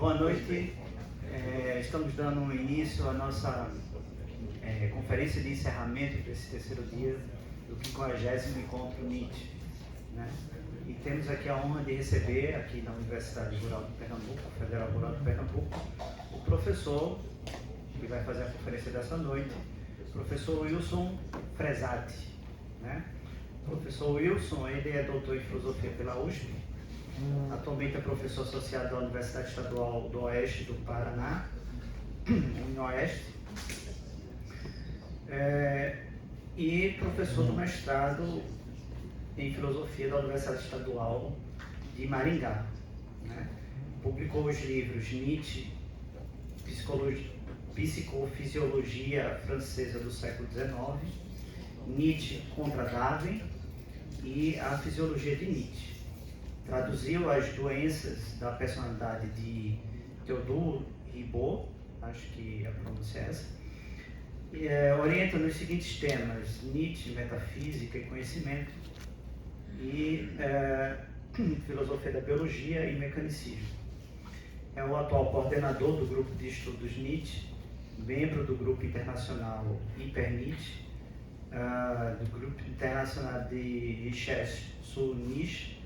Boa noite. Estamos dando início à nossa conferência de encerramento desse terceiro dia do 50º Encontro Nietzsche, né? E temos aqui a honra de receber, aqui na Universidade Rural de Pernambuco, Federal Rural de Pernambuco, o professor que vai fazer a conferência dessa noite, o professor Wilson Fresati, né? O professor Wilson, ele é doutor em filosofia pela USP, atualmente é professor associado da Universidade Estadual do Oeste do Paraná, UniOeste, e professor do mestrado em filosofia da Universidade Estadual de Maringá, né? Publicou os livros Nietzsche, Psicofisiologia Francesa do século XIX, Nietzsche contra Darwin e a Fisiologia de Nietzsche. Traduziu as doenças da personalidade de Theodore Ribot, acho que a pronúncia é essa, e orienta nos seguintes temas: Nietzsche, metafísica e conhecimento, e filosofia da biologia e mecanicismo. É o atual coordenador do grupo de estudos Nietzsche, membro do grupo internacional Hyper-Nietzsche, do grupo internacional de recherche sur Nietzsche,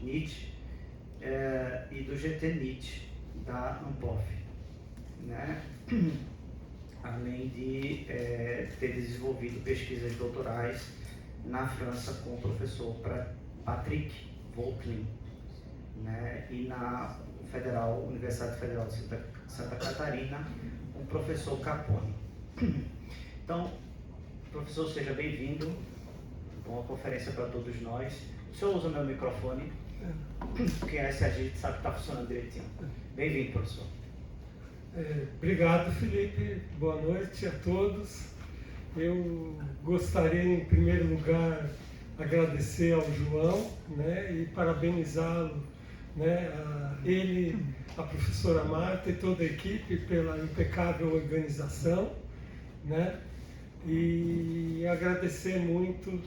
e do GT Nietzsche, da Ampof, né? Além de ter desenvolvido pesquisas doutorais na França com o professor Patrick Vauquelin, né? E na Universidade Federal de Santa Catarina, com o professor Capone. Então, professor, seja bem-vindo. Boa conferência para todos nós. O senhor usa meu microfone? Porque esse a gente sabe que está funcionando direitinho. Bem-vindo, professor. Obrigado, Felipe. Boa noite a todos. Eu gostaria, em primeiro lugar, agradecer ao João, né, e parabenizá-lo, né, ele, a professora Marta e toda a equipe pela impecável organização, né, e agradecer muito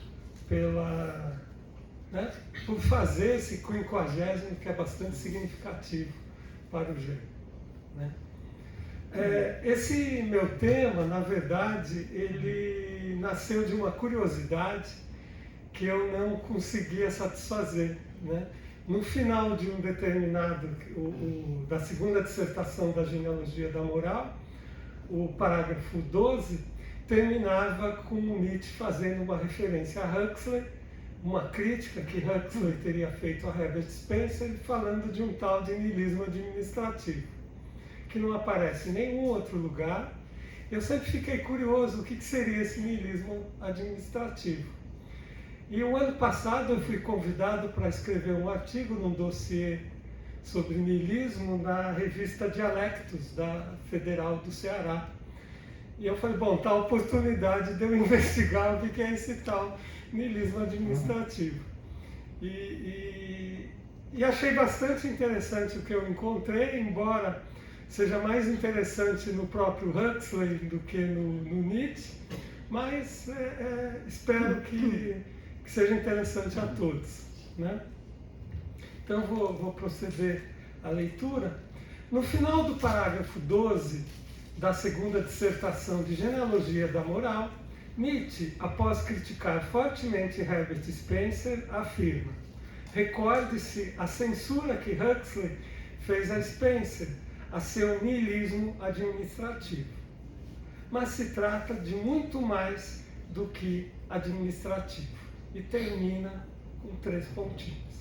por fazer esse 50º, que é bastante significativo para o GEM, né. Esse meu tema, na verdade, ele nasceu de uma curiosidade que eu não conseguia satisfazer, né? No final de um determinado, da segunda dissertação da genealogia da moral, o parágrafo 12 terminava com Nietzsche fazendo uma referência a Huxley, uma crítica que Huxley teria feito a Herbert Spencer, falando de um tal de niilismo administrativo, que não aparece em nenhum outro lugar. Eu sempre fiquei curioso o que seria esse niilismo administrativo. E o ano passado eu fui convidado para escrever um artigo num dossiê sobre niilismo na revista Dialectos, da Federal do Ceará. E eu falei, bom, tá a oportunidade de eu investigar o que é esse tal niilismo administrativo. E achei bastante interessante o que eu encontrei, embora seja mais interessante no próprio Huxley do que no Nietzsche, mas espero que seja interessante a todos, né? Então vou proceder à leitura. No final do parágrafo 12 da segunda dissertação de genealogia da moral, Nietzsche, após criticar fortemente Herbert Spencer, afirma: recorde-se a censura que Huxley fez a Spencer, a seu niilismo administrativo. Mas se trata de muito mais do que administrativo. E termina com 3 pontinhos,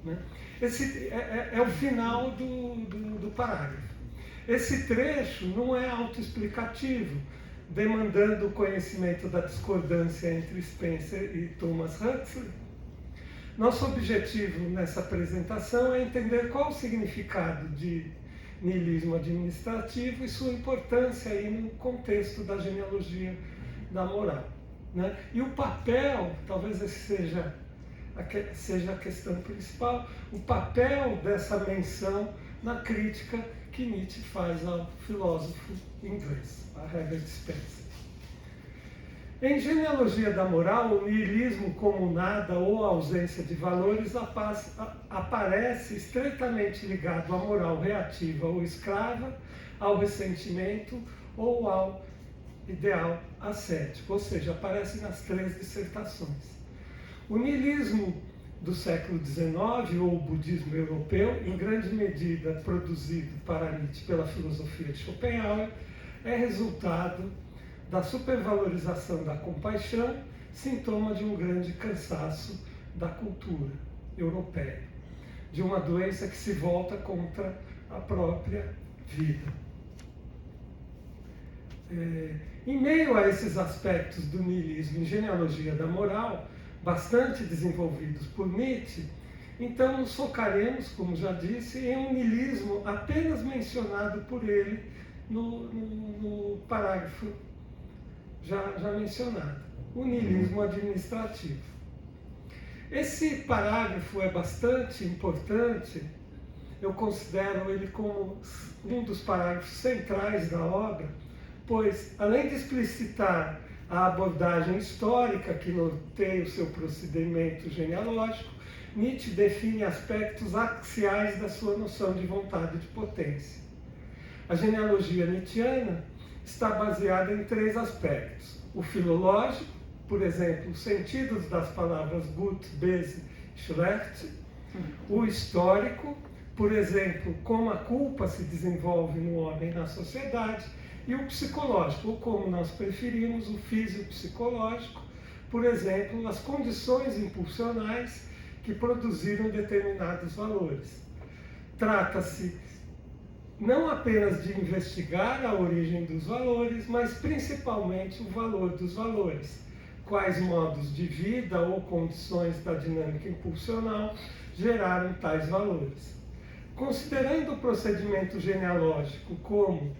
né? Esse é o final do parágrafo. Esse trecho não é autoexplicativo, demandando o conhecimento da discordância entre Spencer e Thomas Huxley. Nosso objetivo nessa apresentação é entender qual o significado de niilismo administrativo e sua importância aí no contexto da genealogia da moral, né? E o papel, talvez esse seja a questão principal, o papel dessa menção na crítica que Nietzsche faz ao filósofo inglês, a Herbert Spencer. Em Genealogia da Moral, o niilismo como nada ou ausência de valores aparece estreitamente ligado à moral reativa ou escrava, ao ressentimento ou ao ideal ascético, ou seja, aparece nas 3 dissertações. O niilismo do século XIX, ou o budismo europeu, em grande medida produzido para Nietzsche pela filosofia de Schopenhauer, é resultado da supervalorização da compaixão, sintoma de um grande cansaço da cultura europeia, de uma doença que se volta contra a própria vida. Em meio a esses aspectos do niilismo em Genealogia da Moral, bastante desenvolvidos por Nietzsche, então nos focaremos, como já disse, em um niilismo apenas mencionado por ele no parágrafo já mencionado, o niilismo administrativo. Esse parágrafo é bastante importante, eu considero ele como um dos parágrafos centrais da obra, pois, além de explicitar a abordagem histórica que norteia o seu procedimento genealógico, Nietzsche define aspectos axiais da sua noção de vontade de potência. A genealogia nietzschiana está baseada em 3 aspectos. O filológico, por exemplo, os sentidos das palavras Gut, Böse, Schlecht. O histórico, por exemplo, como a culpa se desenvolve no homem e na sociedade. E o psicológico, ou como nós preferimos, o fisiopsicológico, por exemplo, as condições impulsionais que produziram determinados valores. Trata-se não apenas de investigar a origem dos valores, mas principalmente o valor dos valores. Quais modos de vida ou condições da dinâmica impulsional geraram tais valores. Considerando o procedimento genealógico como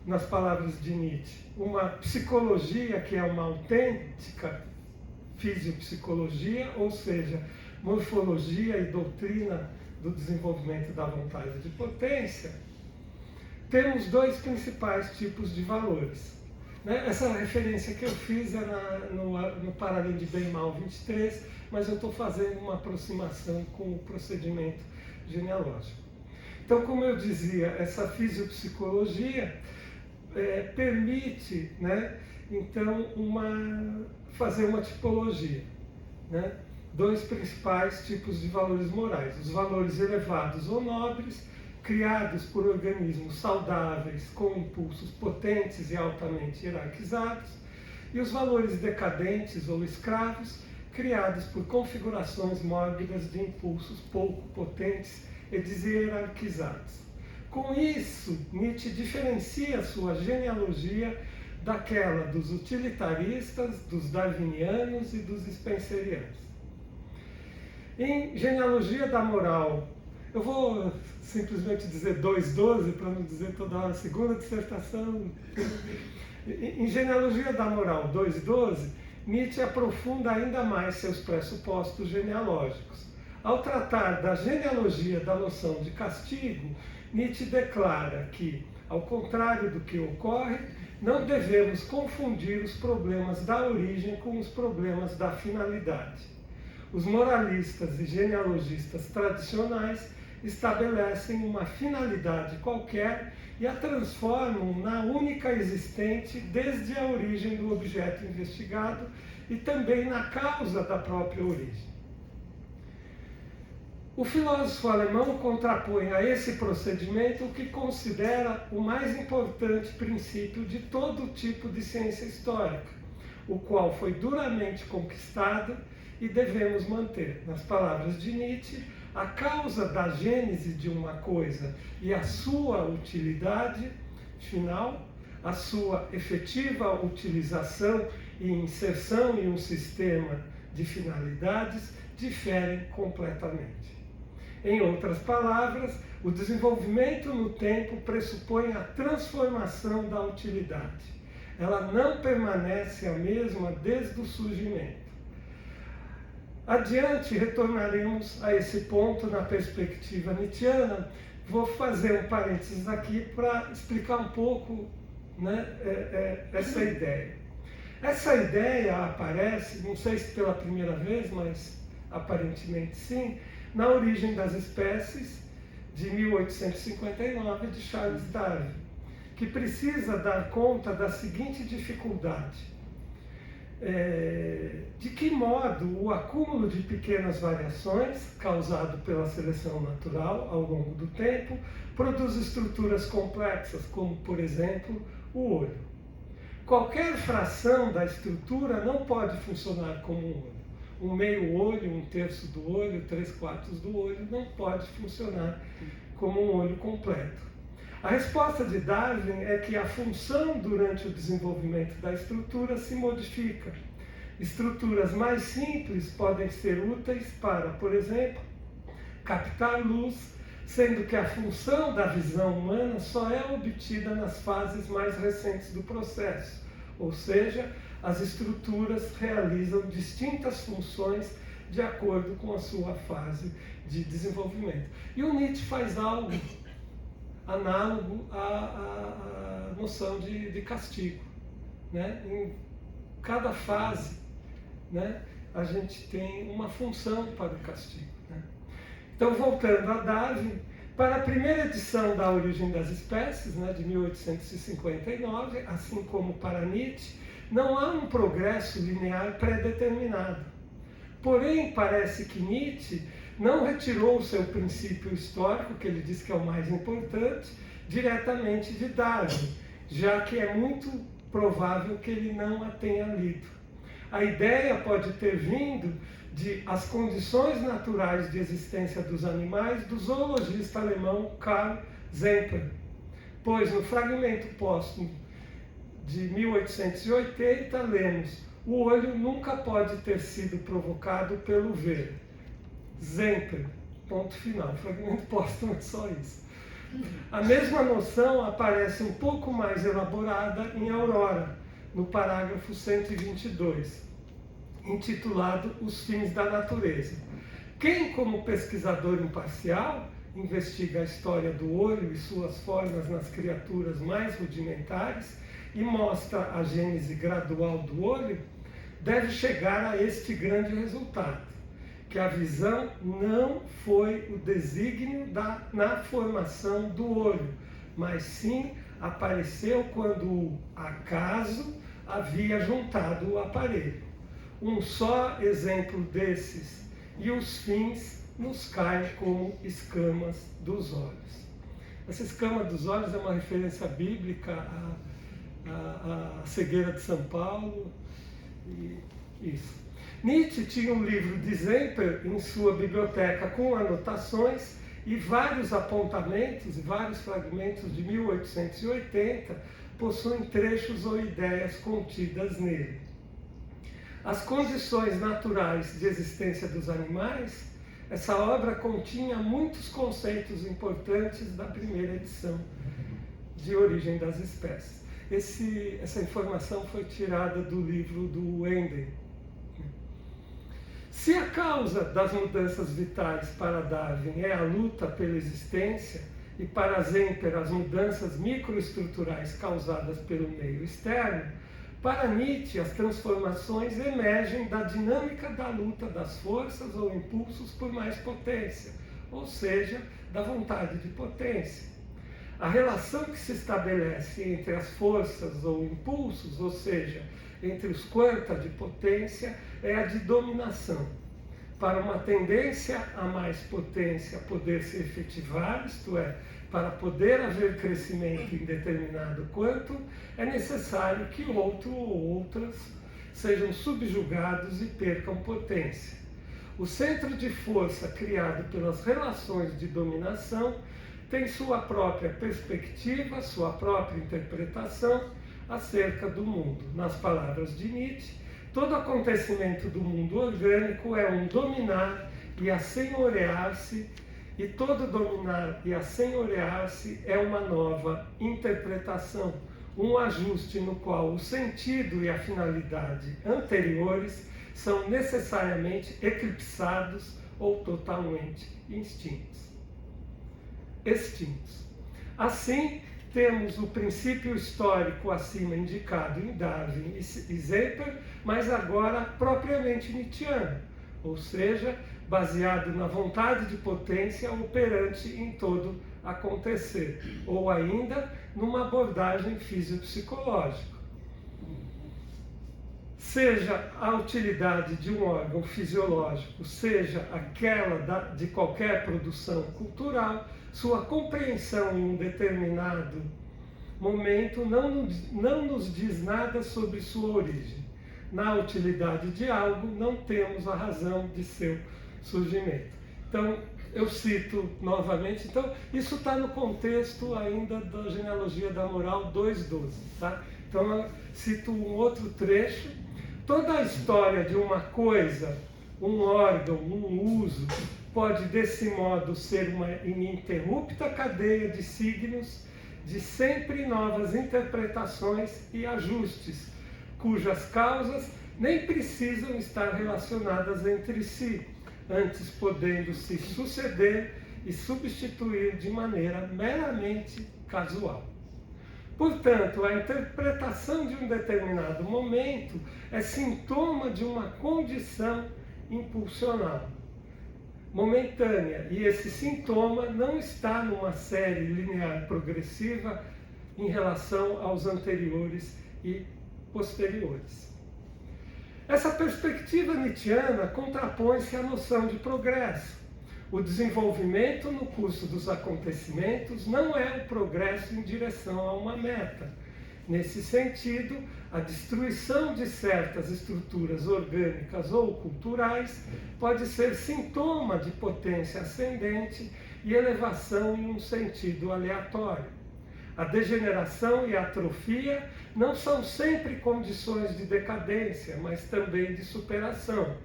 nas palavras de Nietzsche, uma psicologia que é uma autêntica fisiopsicologia, ou seja, morfologia e doutrina do desenvolvimento da vontade de potência, temos 2 principais tipos de valores. Essa referência que eu fiz é no Paralim de Bem e Mal 23, mas eu estou fazendo uma aproximação com o procedimento genealógico. Então, como eu dizia, essa fisiopsicologia permite, então, fazer uma tipologia. 2 principais tipos de valores morais. Os valores elevados ou nobres, criados por organismos saudáveis, com impulsos potentes e altamente hierarquizados, e os valores decadentes ou escravos, criados por configurações mórbidas de impulsos pouco potentes e deshierarquizados. Com isso, Nietzsche diferencia sua genealogia daquela dos utilitaristas, dos darwinianos e dos spencerianos. Em Genealogia da Moral, eu vou simplesmente dizer 2.12, para não dizer toda hora segunda dissertação. Em Genealogia da Moral 2.12, Nietzsche aprofunda ainda mais seus pressupostos genealógicos. Ao tratar da genealogia da noção de castigo, Nietzsche declara que, ao contrário do que ocorre, não devemos confundir os problemas da origem com os problemas da finalidade. Os moralistas e genealogistas tradicionais estabelecem uma finalidade qualquer e a transformam na única existente desde a origem do objeto investigado e também na causa da própria origem. O filósofo alemão contrapõe a esse procedimento o que considera o mais importante princípio de todo tipo de ciência histórica, o qual foi duramente conquistado e devemos manter. Nas palavras de Nietzsche, a causa da gênese de uma coisa e a sua utilidade final, a sua efetiva utilização e inserção em um sistema de finalidades, diferem completamente. Em outras palavras, o desenvolvimento no tempo pressupõe a transformação da utilidade. Ela não permanece a mesma desde o surgimento. Adiante, retornaremos a esse ponto na perspectiva nietzschiana. Vou fazer um parênteses aqui para explicar um pouco essa ideia. Essa ideia aparece, não sei se pela primeira vez, mas aparentemente sim, na Origem das Espécies, de 1859, de Charles Darwin, que precisa dar conta da seguinte dificuldade. De que modo o acúmulo de pequenas variações, causado pela seleção natural ao longo do tempo, produz estruturas complexas, como, por exemplo, o olho. Qualquer fração da estrutura não pode funcionar como um olho. Um meio olho, um terço do olho, 3/4 do olho, não pode funcionar como um olho completo. A resposta de Darwin é que a função durante o desenvolvimento da estrutura se modifica. Estruturas mais simples podem ser úteis para, por exemplo, captar luz, sendo que a função da visão humana só é obtida nas fases mais recentes do processo, ou seja, as estruturas realizam distintas funções de acordo com a sua fase de desenvolvimento. E o Nietzsche faz algo análogo à noção de castigo, né? Em cada fase, né, a gente tem uma função para o castigo, né? Então, voltando a Darwin, para a primeira edição da Origem das Espécies, né, de 1859, assim como para Nietzsche, não há um progresso linear pré-determinado. Porém, parece que Nietzsche não retirou o seu princípio histórico, que ele diz que é o mais importante, diretamente de Darwin, já que é muito provável que ele não a tenha lido. A ideia pode ter vindo de As Condições Naturais de Existência dos Animais, do zoologista alemão Karl Zemper, pois no fragmento póstumo de 1880 lemos: o olho nunca pode ter sido provocado pelo ver. Zemper, ponto final. Fragmento póstumo é só isso. A mesma noção aparece um pouco mais elaborada em Aurora, no parágrafo 122, intitulado Os Fins da Natureza. Quem, como pesquisador imparcial, investiga a história do olho e suas formas nas criaturas mais rudimentares e mostra a gênese gradual do olho, deve chegar a este grande resultado: que a visão não foi o desígnio na formação do olho, mas sim apareceu quando o acaso havia juntado o aparelho. Um só exemplo desses, e os fins nos caem como escamas dos olhos. Essa escama dos olhos é uma referência bíblica à cegueira de São Paulo, e isso. Nietzsche tinha um livro de Zemper em sua biblioteca com anotações e vários apontamentos, vários fragmentos de 1880 possuem trechos ou ideias contidas nele. As Condições Naturais de Existência dos Animais, essa obra continha muitos conceitos importantes da primeira edição de Origem das Espécies. Essa informação foi tirada do livro do Enden. Se a causa das mudanças vitais para Darwin é a luta pela existência, e para Zemper as mudanças microestruturais causadas pelo meio externo, para Nietzsche as transformações emergem da dinâmica da luta das forças ou impulsos por mais potência, ou seja, da vontade de potência. A relação que se estabelece entre as forças ou impulsos, ou seja, entre os quanta de potência, é a de dominação. Para uma tendência a mais potência poder se efetivar, isto é, para poder haver crescimento em determinado quanto, é necessário que outro ou outras sejam subjugados e percam potência. O centro de força criado pelas relações de dominação tem sua própria perspectiva, sua própria interpretação acerca do mundo. Nas palavras de Nietzsche, todo acontecimento do mundo orgânico é um dominar e assenhorear-se, e todo dominar e assenhorear-se é uma nova interpretação, um ajuste no qual o sentido e a finalidade anteriores são necessariamente eclipsados ou totalmente extintos. Assim, temos o princípio histórico acima indicado em Darwin e Sepper, mas agora propriamente nietzschiano, ou seja, baseado na vontade de potência operante em todo acontecer, ou ainda numa abordagem fisiopsicológica. Seja a utilidade de um órgão fisiológico, seja aquela de qualquer produção cultural, sua compreensão em um determinado momento não nos diz nada sobre sua origem. Na utilidade de algo, não temos a razão de seu surgimento. Então, eu cito novamente, então, isso está no contexto ainda da Genealogia da Moral 2.12, tá? Então, eu cito um outro trecho. Toda a história de uma coisa, um órgão, um uso, pode desse modo ser uma ininterrupta cadeia de signos de sempre novas interpretações e ajustes, cujas causas nem precisam estar relacionadas entre si, antes podendo se suceder e substituir de maneira meramente casual. Portanto, a interpretação de um determinado momento é sintoma de uma condição impulsional, momentânea, e esse sintoma não está numa série linear progressiva em relação aos anteriores e posteriores. Essa perspectiva nietzschiana contrapõe-se à noção de progresso. O desenvolvimento no curso dos acontecimentos não é o progresso em direção a uma meta. Nesse sentido, a destruição de certas estruturas orgânicas ou culturais pode ser sintoma de potência ascendente e elevação em um sentido aleatório. A degeneração e a atrofia não são sempre condições de decadência, mas também de superação.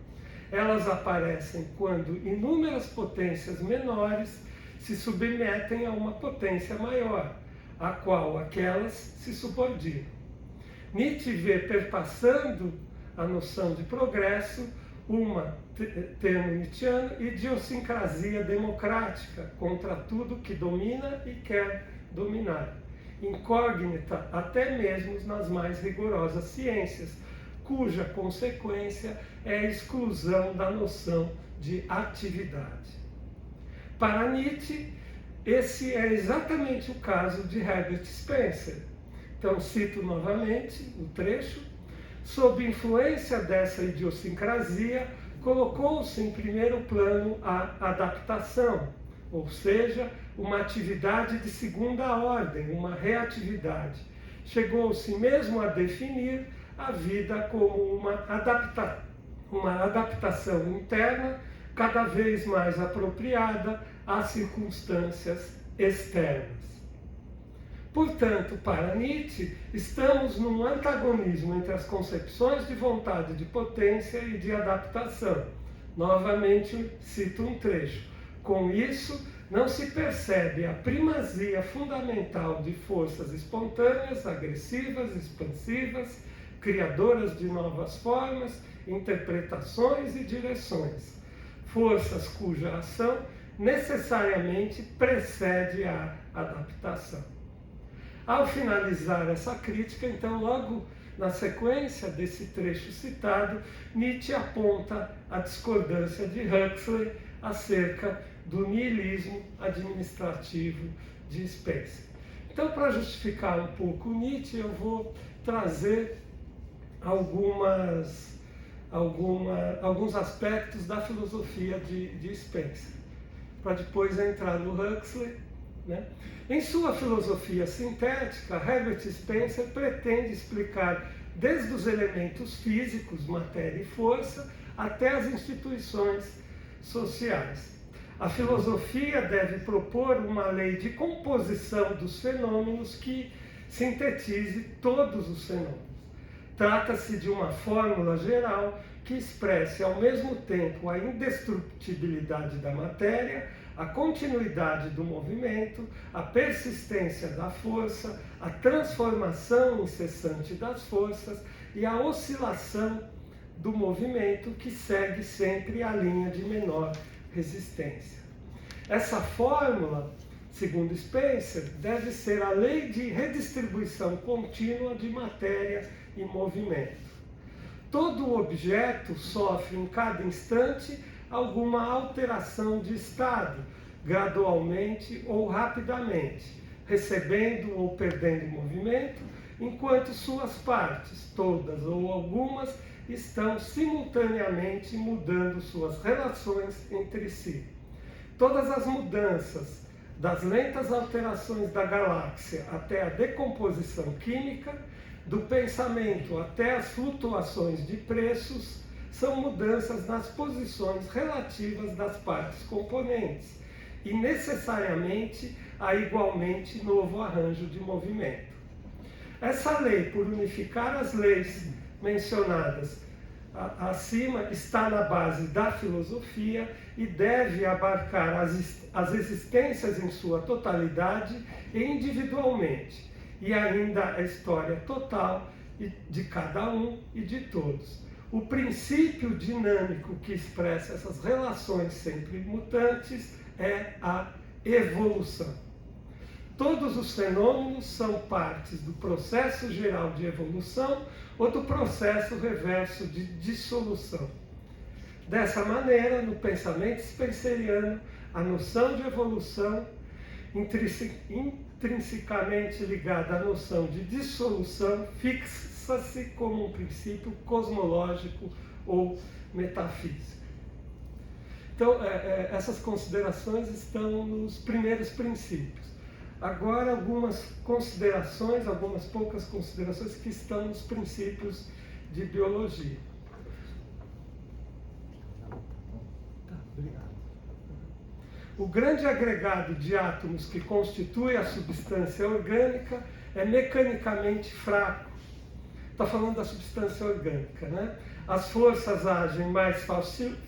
Elas aparecem quando inúmeras potências menores se submetem a uma potência maior, a qual aquelas se subordinam. Nietzsche vê perpassando a noção de progresso uma, termo nietzschiano, idiosincrasia democrática contra tudo que domina e quer dominar, incógnita até mesmo nas mais rigorosas ciências, cuja consequência é a exclusão da noção de atividade. Para Nietzsche, esse é exatamente o caso de Herbert Spencer. Então, cito novamente o trecho. Sob influência dessa idiosincrasia, colocou-se em primeiro plano a adaptação, ou seja, uma atividade de segunda ordem, uma reatividade. Chegou-se mesmo a definir a vida como uma adaptação interna cada vez mais apropriada às circunstâncias externas. Portanto, para Nietzsche, estamos num antagonismo entre as concepções de vontade de potência e de adaptação. Novamente, cito um trecho. Com isso, não se percebe a primazia fundamental de forças espontâneas, agressivas, expansivas, criadoras de novas formas, interpretações e direções. Forças cuja ação necessariamente precede a adaptação. Ao finalizar essa crítica, então, logo na sequência desse trecho citado, Nietzsche aponta a discordância de Huxley acerca do niilismo administrativo de Spencer. Então, para justificar um pouco Nietzsche, eu vou trazer alguns aspectos da filosofia de Spencer, para depois entrar no Huxley, né? Em sua filosofia sintética, Herbert Spencer pretende explicar desde os elementos físicos, matéria e força, até as instituições sociais. A filosofia deve propor uma lei de composição dos fenômenos que sintetize todos os fenômenos. Trata-se de uma fórmula geral que expresse ao mesmo tempo a indestrutibilidade da matéria, a continuidade do movimento, a persistência da força, a transformação incessante das forças e a oscilação do movimento que segue sempre a linha de menor resistência. Essa fórmula segundo Spencer, deve ser a lei de redistribuição contínua de matéria e movimento. Todo objeto sofre em cada instante alguma alteração de estado, gradualmente ou rapidamente, recebendo ou perdendo movimento, enquanto suas partes, todas ou algumas, estão simultaneamente mudando suas relações entre si. Todas as mudanças, das lentas alterações da galáxia até a decomposição química, do pensamento até as flutuações de preços, são mudanças nas posições relativas das partes componentes e necessariamente há igualmente novo arranjo de movimento. Essa lei, por unificar as leis mencionadas acima, está na base da filosofia e deve abarcar as existências em sua totalidade e individualmente, e ainda a história total de cada um e de todos. O princípio dinâmico que expressa essas relações sempre mutantes é a evolução. Todos os fenômenos são partes do processo geral de evolução ou do processo reverso de dissolução. Dessa maneira, no pensamento spenceriano, a noção de evolução, intrinsecamente ligada à noção de dissolução, fixa-se como um princípio cosmológico ou metafísico. Então, essas considerações estão nos primeiros princípios. Agora, algumas poucas considerações que estão nos princípios de biologia. Tá, obrigado. O grande agregado de átomos que constitui a substância orgânica é mecanicamente fraco. Está falando da substância orgânica, né? As forças agem mais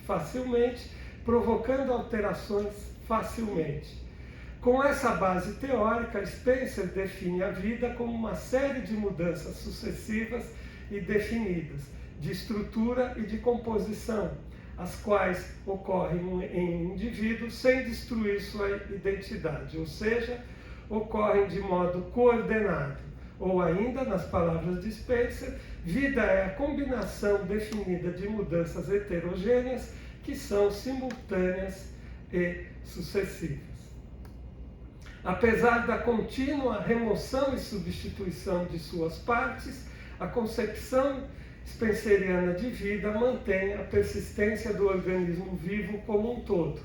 facilmente, provocando alterações facilmente. Com essa base teórica, Spencer define a vida como uma série de mudanças sucessivas e definidas, de estrutura e de composição, as quais ocorrem em um indivíduo sem destruir sua identidade, ou seja, ocorrem de modo coordenado. Ou ainda, nas palavras de Spencer, vida é a combinação definida de mudanças heterogêneas que são simultâneas e sucessivas. Apesar da contínua remoção e substituição de suas partes, a concepção spenceriana de vida mantém a persistência do organismo vivo como um todo.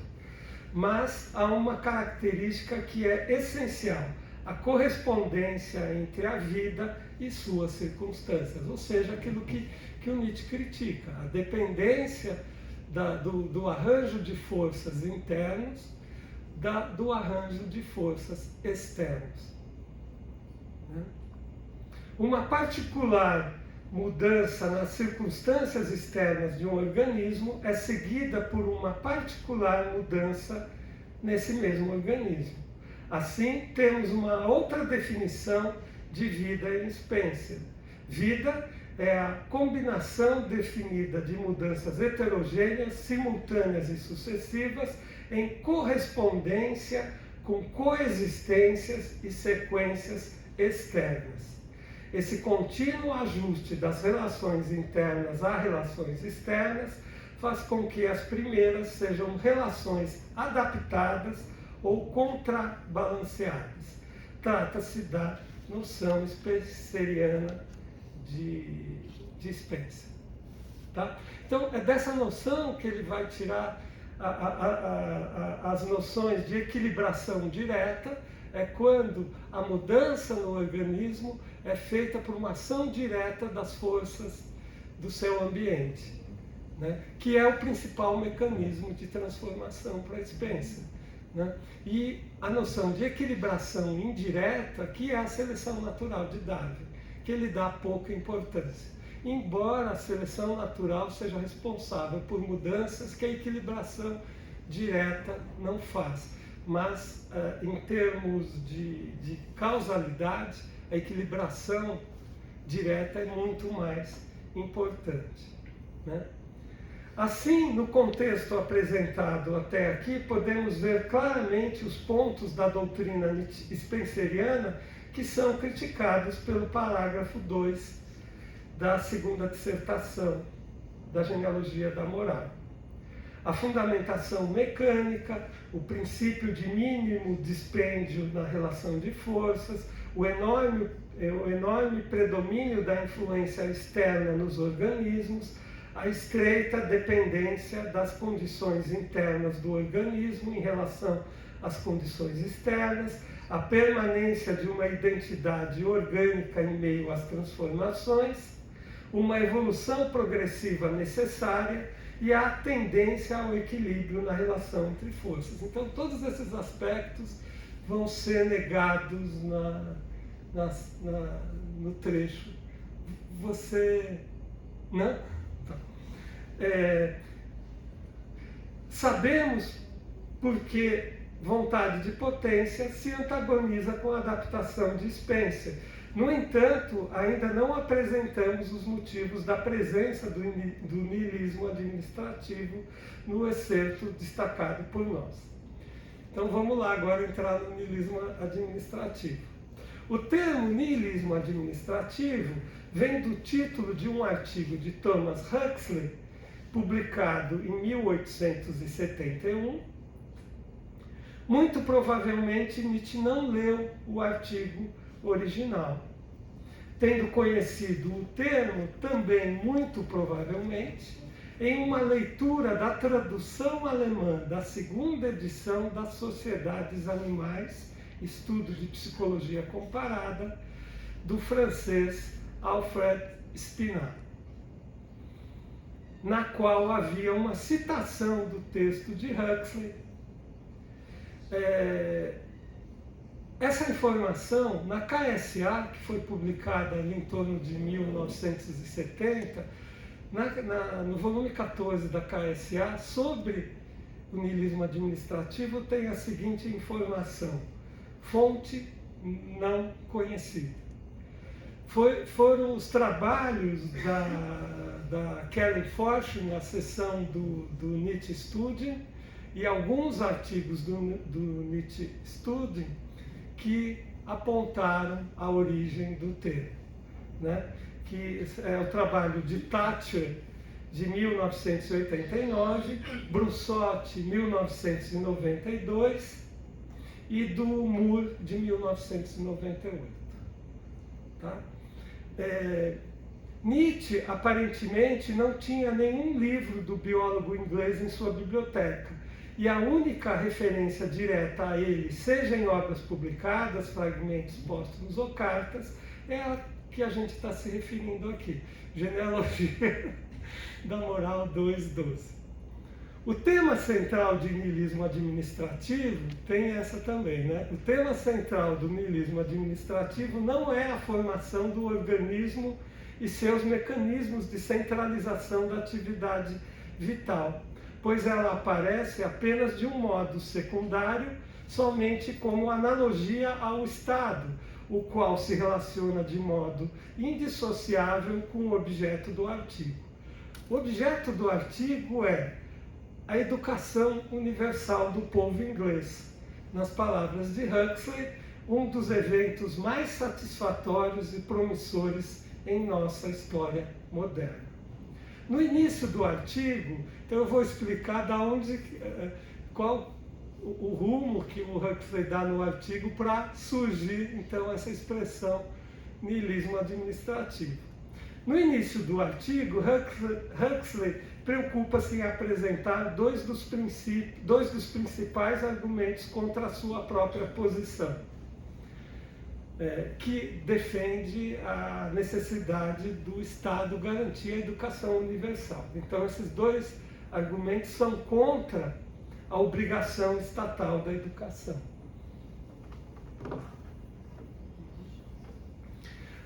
Mas há uma característica que é essencial: a correspondência entre a vida e suas circunstâncias, ou seja, aquilo que o Nietzsche critica, a dependência do arranjo de forças internas do arranjo de forças externas. Uma particular mudança nas circunstâncias externas de um organismo é seguida por uma particular mudança nesse mesmo organismo. Assim, temos uma outra definição de vida em Spencer. Vida é a combinação definida de mudanças heterogêneas, simultâneas e sucessivas, em correspondência com coexistências e sequências externas. Esse contínuo ajuste das relações internas a relações externas faz com que as primeiras sejam relações adaptadas ou contrabalanceadas. Trata-se da noção spenceriana de Spencer. Tá? Então, é dessa noção que ele vai tirar as noções de equilibração direta, é quando a mudança no organismo é feita por uma ação direta das forças do seu ambiente, né? Que é o principal mecanismo de transformação para Spencer. Né? E a noção de equilibração indireta, que é a seleção natural de Darwin, que ele dá pouca importância. Embora a seleção natural seja responsável por mudanças que a equilibração direta não faz. Mas, em termos de causalidade, a equilibração direta é muito mais importante. Né? Assim, no contexto apresentado até aqui, podemos ver claramente os pontos da doutrina spenceriana que são criticados pelo parágrafo 2 da segunda dissertação da genealogia da moral. A fundamentação mecânica, o princípio de mínimo dispêndio na relação de forças, o enorme predomínio da influência externa nos organismos, a estreita dependência das condições internas do organismo em relação às condições externas, a permanência de uma identidade orgânica em meio às transformações, uma evolução progressiva necessária e a tendência ao equilíbrio na relação entre forças. Então, todos esses aspectos vão ser negados no trecho. Você... Não? Sabemos porque vontade de potência se antagoniza com a adaptação de Spencer. No entanto, ainda não apresentamos os motivos da presença do niilismo administrativo no excerto destacado por nós. Então vamos lá agora entrar no niilismo administrativo. O termo niilismo administrativo vem do título de um artigo de Thomas Huxley, publicado em 1871. Muito provavelmente Nietzsche não leu o artigo original. Tendo conhecido o termo, também muito provavelmente, em uma leitura da tradução alemã da segunda edição das Sociedades Animais, Estudo de Psicologia Comparada, do francês Alfred Spinat, na qual havia uma citação do texto de Huxley. Essa informação, na KSA, que foi publicada ali em torno de 1970, no volume 14 da KSA, sobre o niilismo administrativo, tem a seguinte informação: fonte não conhecida. Foram os trabalhos da Kelly Fortune, a seção do Nietzsche Studien, e alguns artigos do Nietzsche Studien que apontaram a origem do termo, né? Que é o trabalho de Thatcher, de 1989, Brussotti, 1992, e do Moore, de 1998. Tá? Nietzsche, aparentemente, não tinha nenhum livro do biólogo inglês em sua biblioteca, e a única referência direta a ele, seja em obras publicadas, fragmentos póstumos ou cartas, é a que a gente está se referindo aqui, Genealogia da Moral 2.12. O tema central de niilismo administrativo tem essa também, né? O tema central do niilismo administrativo não é a formação do organismo e seus mecanismos de centralização da atividade vital, pois ela aparece apenas de um modo secundário, somente como analogia ao Estado, o qual se relaciona de modo indissociável com o objeto do artigo. O objeto do artigo é a educação universal do povo inglês. Nas palavras de Huxley, um dos eventos mais satisfatórios e promissores em nossa história moderna. No início do artigo, então eu vou explicar qual o rumo que o Huxley dá no artigo para surgir, então, essa expressão niilismo administrativo. No início do artigo, Huxley preocupa-se em apresentar dois dos principais argumentos contra a sua própria posição, que defende a necessidade do Estado garantir a educação universal. Então, esses dois argumentos são contra a obrigação estatal da educação.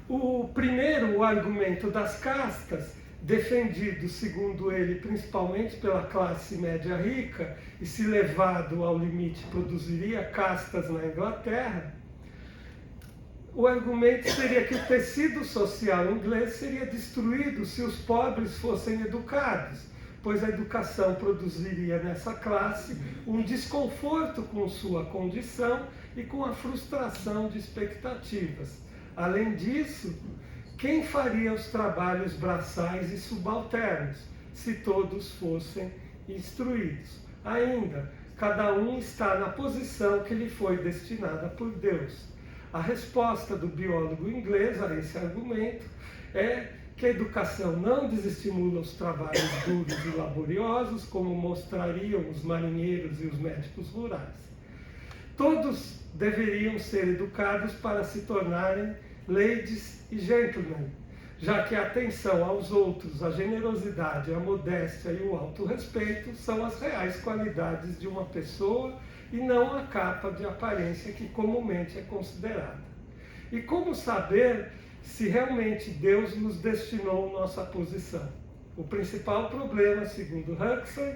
O primeiro, o argumento das castas, defendido, segundo ele, principalmente pela classe média rica, e se levado ao limite produziria castas na Inglaterra, o argumento seria que o tecido social inglês seria destruído se os pobres fossem educados, pois a educação produziria nessa classe um desconforto com sua condição e com a frustração de expectativas. Além disso, quem faria os trabalhos braçais e subalternos, se todos fossem instruídos? Ainda, cada um está na posição que lhe foi destinada por Deus. A resposta do biólogo inglês a esse argumento é que a educação não desestimula os trabalhos duros e laboriosos, como mostrariam os marinheiros e os médicos rurais. Todos deveriam ser educados para se tornarem ladies e gentlemen, já que a atenção aos outros, a generosidade, a modéstia e o autorrespeito são as reais qualidades de uma pessoa e não a capa de aparência que comumente é considerada. E como saber se realmente Deus nos destinou nossa posição? O principal problema, segundo Huxley,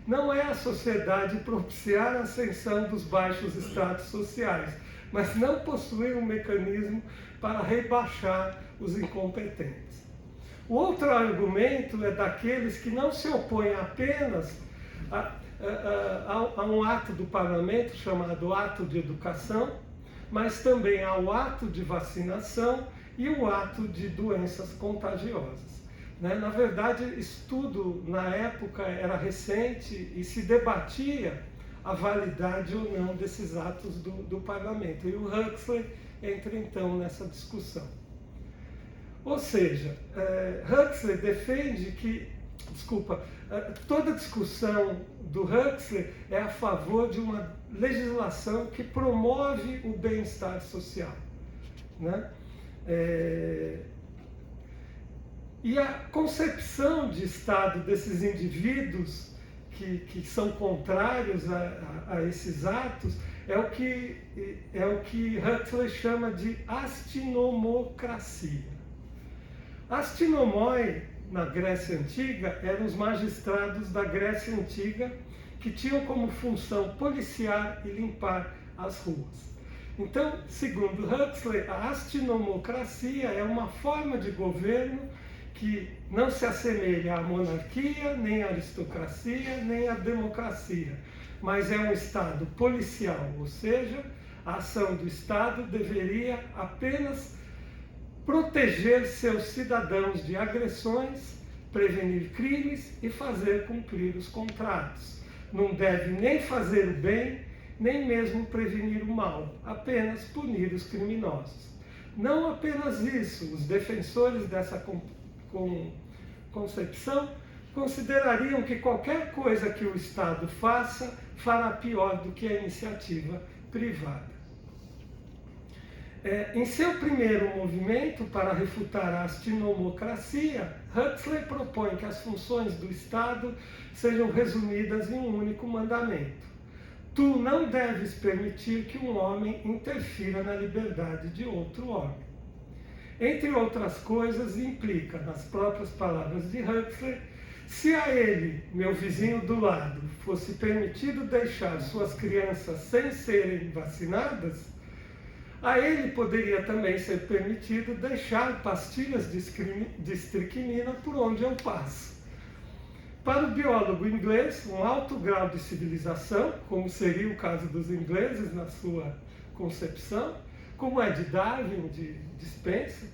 não é a sociedade propiciar a ascensão dos baixos estratos sociais, mas não possuir um mecanismo para rebaixar os incompetentes. O outro argumento é daqueles que não se opõem apenas a um ato do parlamento chamado ato de educação, mas também ao ato de vacinação e o ato de doenças contagiosas. Na verdade, estudo na época era recente e se debatia a validade ou não desses atos do parlamento. E o Huxley entra então nessa discussão. Ou seja, Huxley defende que, toda discussão do Huxley é a favor de uma legislação que promove o bem-estar social, né? E a concepção de Estado desses indivíduos que são contrários a esses atos é o que Huxley chama de astinomocracia. Astinomoi, na Grécia Antiga, eram os magistrados da Grécia Antiga que tinham como função policiar e limpar as ruas. Então, segundo Huxley, a astinomocracia é uma forma de governo que não se assemelha à monarquia, nem à aristocracia, nem à democracia, mas é um Estado policial, ou seja, a ação do Estado deveria apenas proteger seus cidadãos de agressões, prevenir crimes e fazer cumprir os contratos. Não deve nem fazer o bem, nem mesmo prevenir o mal, apenas punir os criminosos. Não apenas isso, os defensores dessa concepção considerariam que qualquer coisa que o Estado faça fará pior do que a iniciativa privada. Em seu primeiro movimento para refutar a astinomocracia, Huxley propõe que as funções do Estado sejam resumidas em um único mandamento: tu não deves permitir que um homem interfira na liberdade de outro homem. Entre outras coisas, implica, nas próprias palavras de Huxley, se a ele, meu vizinho do lado, fosse permitido deixar suas crianças sem serem vacinadas, a ele poderia também ser permitido deixar pastilhas de estricnina por onde eu passo. Para o biólogo inglês, um alto grau de civilização, como seria o caso dos ingleses na sua concepção, como é de Darwin, de Spencer,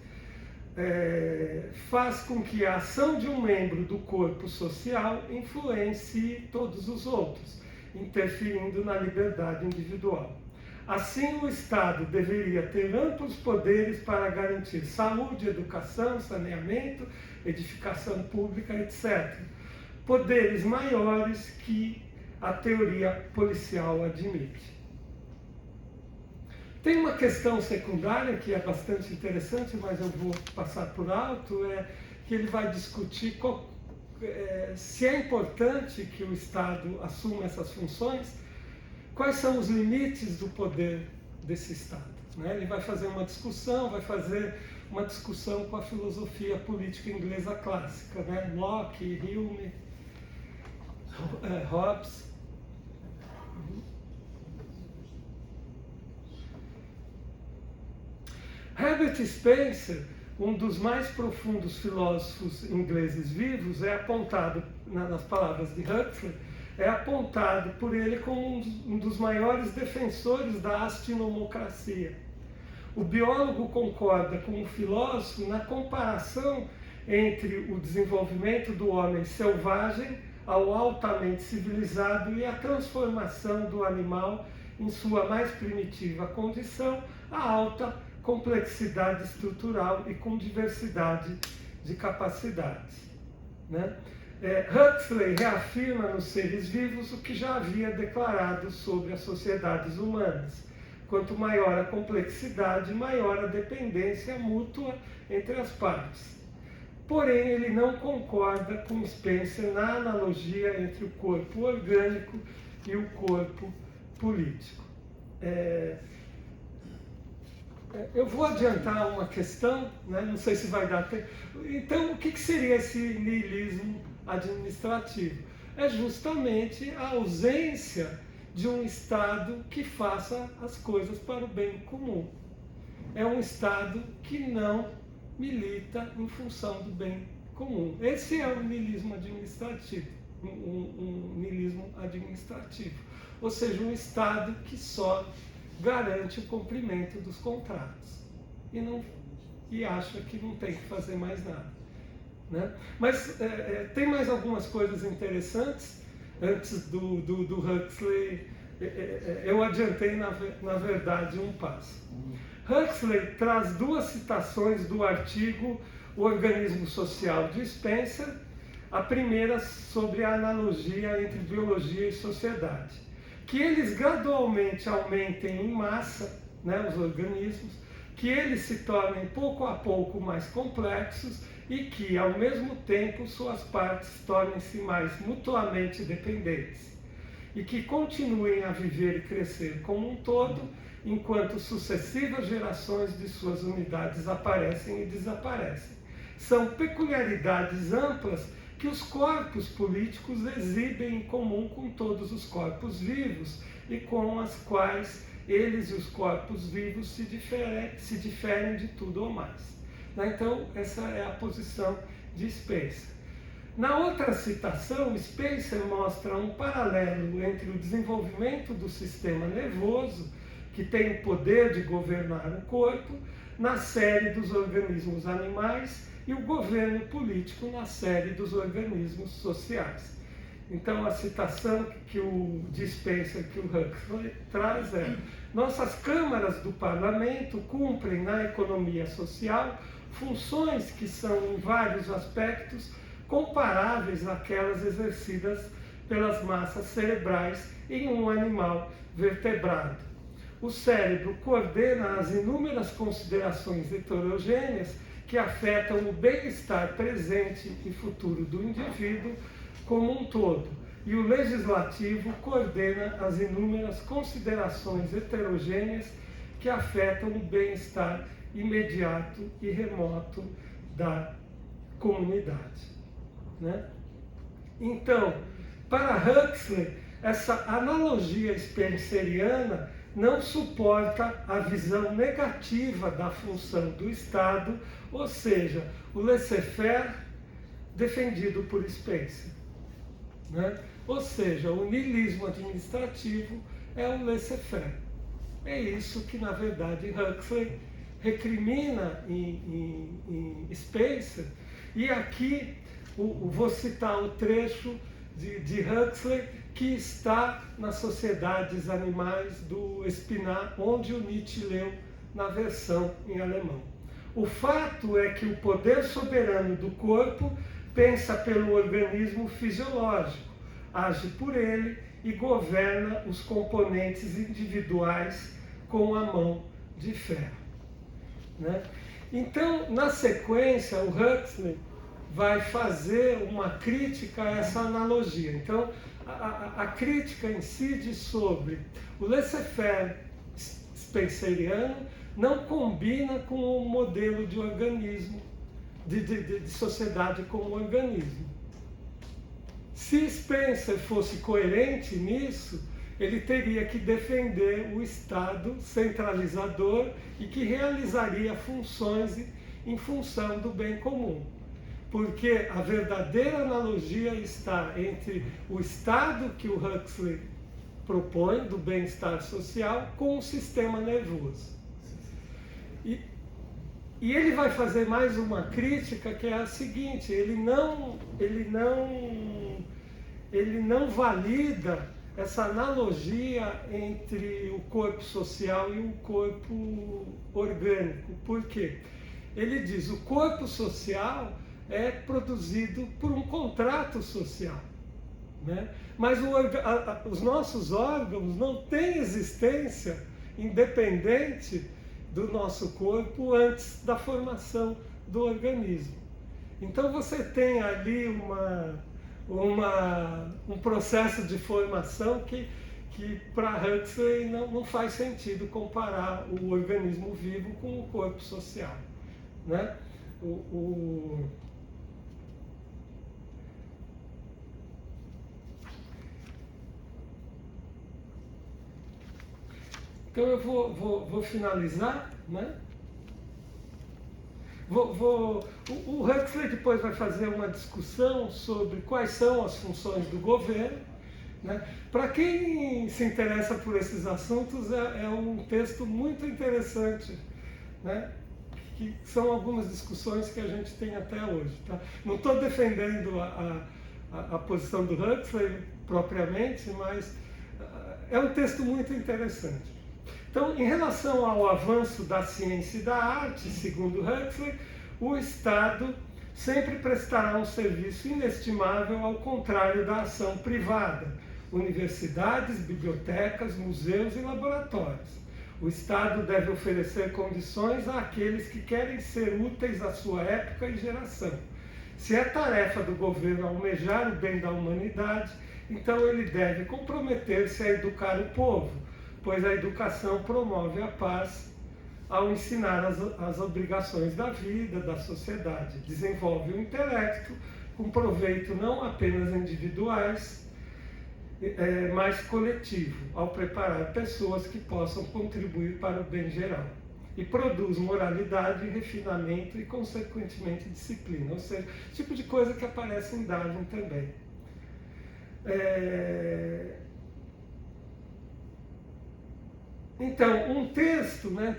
faz com que a ação de um membro do corpo social influencie todos os outros, interferindo na liberdade individual. Assim, o Estado deveria ter amplos poderes para garantir saúde, educação, saneamento, edificação pública, etc. Poderes maiores que a teoria policial admite. Tem uma questão secundária que é bastante interessante, mas eu vou passar por alto, que ele vai discutir se é importante que o Estado assuma essas funções, quais são os limites do poder desse Estado. Ele vai fazer uma discussão com a filosofia política inglesa clássica, Locke, Hume, Hobbes. Herbert Spencer, um dos mais profundos filósofos ingleses vivos, é apontado nas palavras de Huxley, é apontado por ele como um dos maiores defensores da astinomocracia. O biólogo concorda com o filósofo na comparação entre o desenvolvimento do homem selvagem ao altamente civilizado e a transformação do animal em sua mais primitiva condição, a alta complexidade estrutural e com diversidade de capacidades. Né? Huxley reafirma nos seres vivos o que já havia declarado sobre as sociedades humanas. Quanto maior a complexidade, maior a dependência mútua entre as partes. Porém, ele não concorda com Spencer na analogia entre o corpo orgânico e o corpo político. Eu vou adiantar uma questão, né? Não sei se vai dar tempo. Então, o que seria esse niilismo administrativo? É justamente a ausência de um Estado que faça as coisas para o bem comum. É um Estado que não milita em função do bem comum. Esse é o niilismo administrativo, um niilismo administrativo. Ou seja, um Estado que só garante o cumprimento dos contratos e acha que não tem que fazer mais nada. Né? Mas tem mais algumas coisas interessantes. Antes do Huxley, eu adiantei, na verdade, um passo. Huxley traz duas citações do artigo O Organismo Social de Spencer, a primeira sobre a analogia entre biologia e sociedade. Que eles gradualmente aumentem em massa, né, os organismos, que eles se tornem pouco a pouco mais complexos e que, ao mesmo tempo, suas partes tornem-se mais mutuamente dependentes, e que continuem a viver e crescer como um todo, enquanto sucessivas gerações de suas unidades aparecem e desaparecem. São peculiaridades amplas que os corpos políticos exibem em comum com todos os corpos vivos e com as quais eles e os corpos vivos se diferem de tudo ou mais. Então, essa é a posição de Spencer. Na outra citação, Spencer mostra um paralelo entre o desenvolvimento do sistema nervoso, que tem o poder de governar o corpo, na série dos organismos animais, e o governo político na série dos organismos sociais. Então, a citação de Spencer que o Huxley traz é: nossas câmaras do parlamento cumprem na economia social funções que são, em vários aspectos, comparáveis àquelas exercidas pelas massas cerebrais em um animal vertebrado. O cérebro coordena as inúmeras considerações heterogêneas que afetam o bem-estar presente e futuro do indivíduo como um todo, e o legislativo coordena as inúmeras considerações heterogêneas que afetam o bem-estar imediato e remoto da comunidade. Né? Então, para Huxley, essa analogia spenceriana não suporta a visão negativa da função do Estado, ou seja, o laissez-faire defendido por Spencer. Né? Ou seja, o niilismo administrativo é o laissez-faire. É isso que, na verdade, Huxley recrimina em Spencer. E aqui vou citar o trecho de Huxley que está nas Sociedades Animais do Spinat, onde o Nietzsche leu na versão em alemão. O fato é que o poder soberano do corpo pensa pelo organismo fisiológico, age por ele e governa os componentes individuais com a mão de ferro. Né? Então, na sequência, o Huxley vai fazer uma crítica a essa analogia. Então, a crítica incide sobre o laissez-faire spenceriano não combina com o modelo de organismo, de sociedade como organismo. Se Spencer fosse coerente nisso, ele teria que defender o Estado centralizador e que realizaria funções em função do bem comum. porque a verdadeira analogia está entre o estado que o Huxley propõe do bem-estar social com o sistema nervoso. E ele vai fazer mais uma crítica, que é a seguinte: ele não valida essa analogia entre o corpo social e o corpo orgânico. Por quê? Ele diz que o corpo social é produzido por um contrato social, né? Mas os nossos órgãos não têm existência independente do nosso corpo antes da formação do organismo. Então você tem ali um processo de formação que para Huxley não faz sentido comparar o organismo vivo com o corpo social, né? Então eu vou finalizar, né? O Huxley depois vai fazer uma discussão sobre quais são as funções do governo, né? Para quem se interessa por esses assuntos, é um texto muito interessante, né? Que são algumas discussões que a gente tem até hoje. Tá? Não estou defendendo a posição do Huxley propriamente, mas é um texto muito interessante. Então, em relação ao avanço da ciência e da arte, segundo Huxley, o Estado sempre prestará um serviço inestimável ao contrário da ação privada, universidades, bibliotecas, museus e laboratórios. O Estado deve oferecer condições àqueles que querem ser úteis à sua época e geração. Se é tarefa do governo almejar o bem da humanidade, então ele deve comprometer-se a educar o povo, pois a educação promove a paz ao ensinar as obrigações da vida, da sociedade. Desenvolve o intelecto com proveito não apenas individuais, mas coletivo, ao preparar pessoas que possam contribuir para o bem geral. E produz moralidade, refinamento e, consequentemente, disciplina. Ou seja, tipo de coisa que aparece em Darwin também. Então, um texto, né,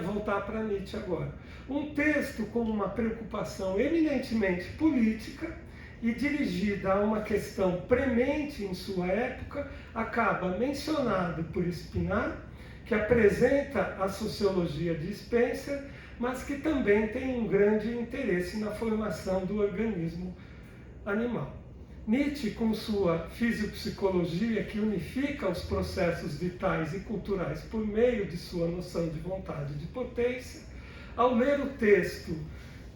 voltar para Nietzsche agora. Um texto com uma preocupação eminentemente política e dirigida a uma questão premente em sua época, acaba mencionado por Spinat, que apresenta a sociologia de Spencer, mas que também tem um grande interesse na formação do organismo animal. Nietzsche, com sua fisiopsicologia que unifica os processos vitais e culturais por meio de sua noção de vontade e de potência, ao ler o texto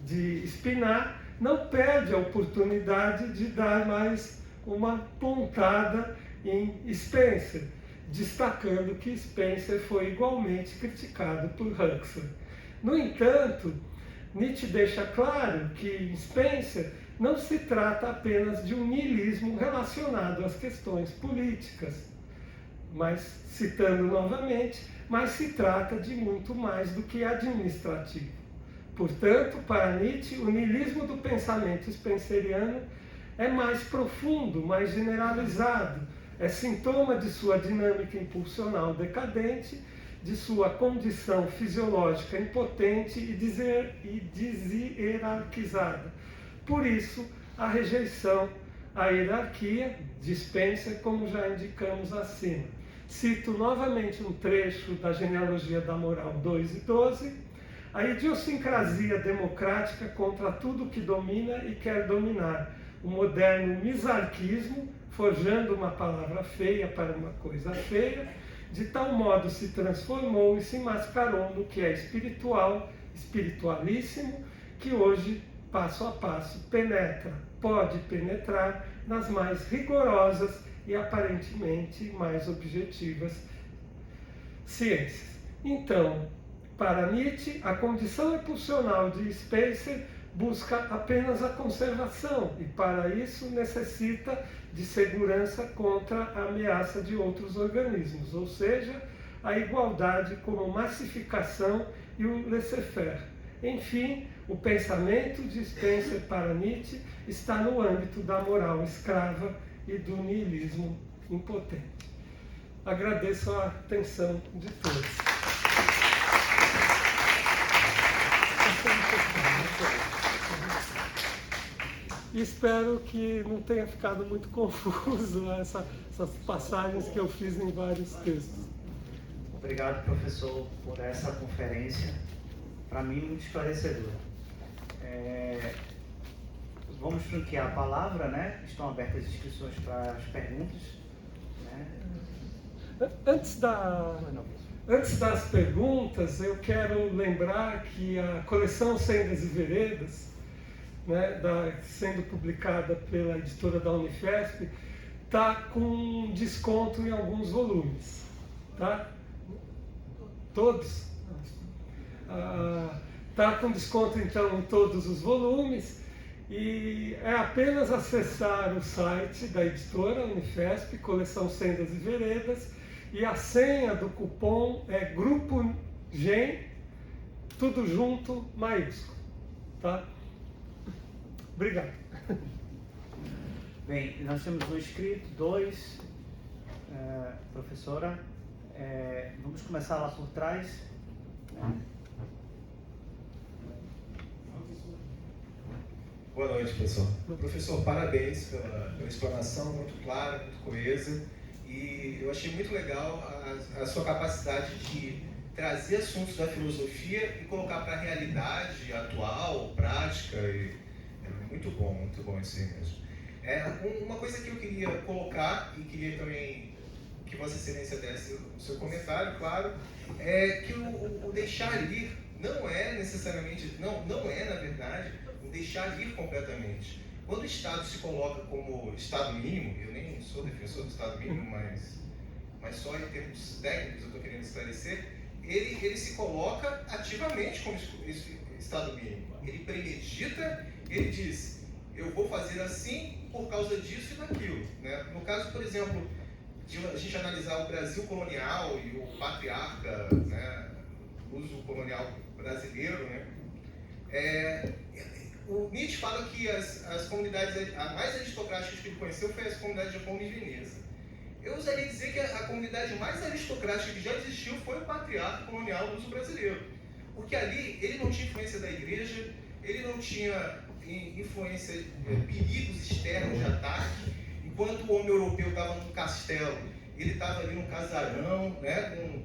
de Spinat, não perde a oportunidade de dar mais uma pontada em Spencer, destacando que Spencer foi igualmente criticado por Huxley. No entanto, Nietzsche deixa claro que em Spencer não se trata apenas de um niilismo relacionado às questões políticas, mas, citando novamente, mas se trata de muito mais do que administrativo. Portanto, para Nietzsche, o niilismo do pensamento spenceriano é mais profundo, mais generalizado, é sintoma de sua dinâmica impulsional decadente, de sua condição fisiológica impotente e deshierarquizada. Por isso, a rejeição à hierarquia de Spencer, como já indicamos acima. Cito novamente um trecho da Genealogia da Moral 2 e 12. A idiosincrasia democrática contra tudo que domina e quer dominar. O moderno misarquismo, forjando uma palavra feia para uma coisa feia, de tal modo se transformou e se mascarou no que é espiritual, espiritualíssimo, que hoje, passo a passo, pode penetrar nas mais rigorosas e aparentemente mais objetivas ciências. Então, para Nietzsche, a condição impulsional de Spencer busca apenas a conservação e, para isso, necessita de segurança contra a ameaça de outros organismos, ou seja, a igualdade como massificação e o laissez-faire. Enfim, O pensamento de Spencer para Nietzsche está no âmbito da moral escrava e do niilismo impotente. Agradeço a atenção de todos. E espero que não tenha ficado muito confuso essas passagens que eu fiz em vários textos. Obrigado, professor, por essa conferência, para mim, muito esclarecedora. Vamos franquear a palavra, né? Estão abertas as inscrições para as perguntas. Né? Antes das perguntas, eu quero lembrar que a coleção Sendas e Veredas, né, sendo publicada pela editora da Unifesp, está com desconto em alguns volumes. Tá? Todos? Está com desconto, então, em todos os volumes. E é apenas acessar o site da editora Unifesp, coleção Sendas e Veredas, e a senha do cupom é Grupo GEM, tudo junto, maiúsculo. Tá? Obrigado. Bem, nós temos um inscrito, 2, professora. Vamos começar lá por trás. Boa noite, professor. Professor, parabéns pela explanação, muito clara, muito coesa. E eu achei muito legal a sua capacidade de trazer assuntos da filosofia e colocar para a realidade atual, prática. É muito bom isso aí mesmo. Uma coisa que eu queria colocar e queria também que Vossa Excelência desse o seu comentário, claro, é que o deixar ir não é necessariamente, não é, na verdade, o deixar ir completamente. Quando o Estado se coloca como Estado mínimo, eu nem sou defensor do Estado mínimo, mas só em termos técnicos eu estou querendo esclarecer, ele se coloca ativamente como Estado mínimo. Ele premedita, ele diz, eu vou fazer assim por causa disso e daquilo. Né? No caso, por exemplo, de a gente analisar o Brasil colonial e o patriarca, né, o uso colonial brasileiro, né? O Nietzsche fala que as comunidades mais aristocráticas que ele conheceu foi as comunidades de Roma e Veneza. Eu usaria dizer que a comunidade mais aristocrática que já existiu foi o patriarca colonial do uso brasileiro. Porque ali ele não tinha influência da igreja, ele não tinha influência, perigos externos de ataque. Enquanto o homem europeu estava num castelo, ele estava ali num casarão, né,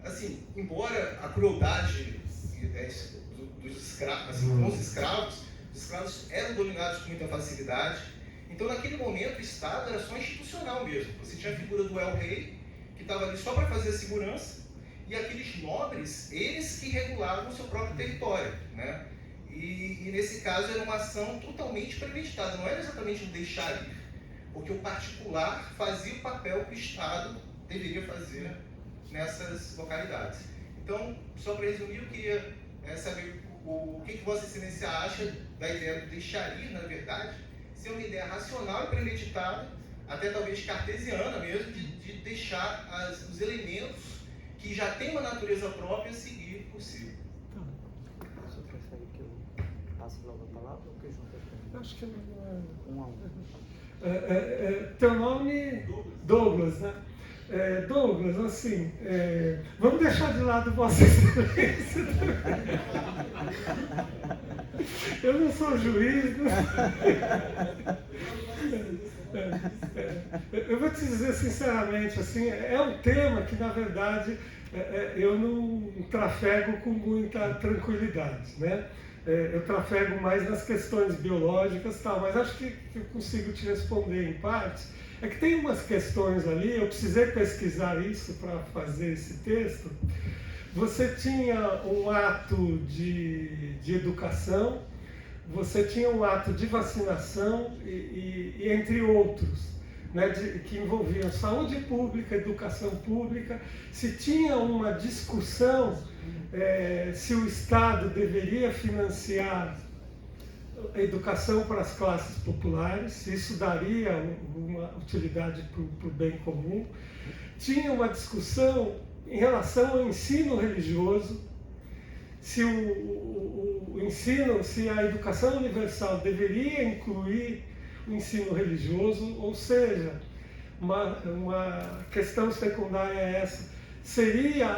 assim, embora a crueldade dos escravos, assim, com os escravos eram dominados com muita facilidade. Então, naquele momento, o Estado era só institucional mesmo. Você tinha a figura do el-rei, que estava ali só para fazer a segurança, e aqueles nobres, eles que regulavam o seu próprio território, né? E nesse caso era uma ação totalmente premeditada, não era exatamente um deixar ir, porque o particular fazia o papel que o Estado deveria fazer nessas localidades. Então, só para resumir, eu queria saber o que Vossa Excelência acha da ideia do deixar ir, na verdade, ser uma ideia racional e premeditada, até talvez cartesiana mesmo, de deixar os elementos que já têm uma natureza própria seguir por si. Você prefere que eu passe logo a palavra ou que eu junto? Acho que não é... Um a um. Teu nome? Douglas, né? Douglas, assim, vamos deixar de lado Vossa Excelência. Eu não sou juiz. Eu vou te dizer sinceramente, assim, é um tema que, na verdade, eu não trafego com muita tranquilidade, né? Eu trafego mais nas questões biológicas e tal, mas acho que eu consigo te responder em parte. É que tem umas questões ali, eu precisei pesquisar isso para fazer esse texto. Você tinha um ato de educação, você tinha um ato de vacinação e entre outros, né, que envolviam saúde pública, educação pública. Se tinha uma discussão se o Estado deveria financiar a educação para as classes populares, se isso daria uma utilidade para o bem comum. Tinha uma discussão em relação ao ensino religioso, se o ensino, se a educação universal deveria incluir o ensino religioso, ou seja, uma questão secundária é essa, seria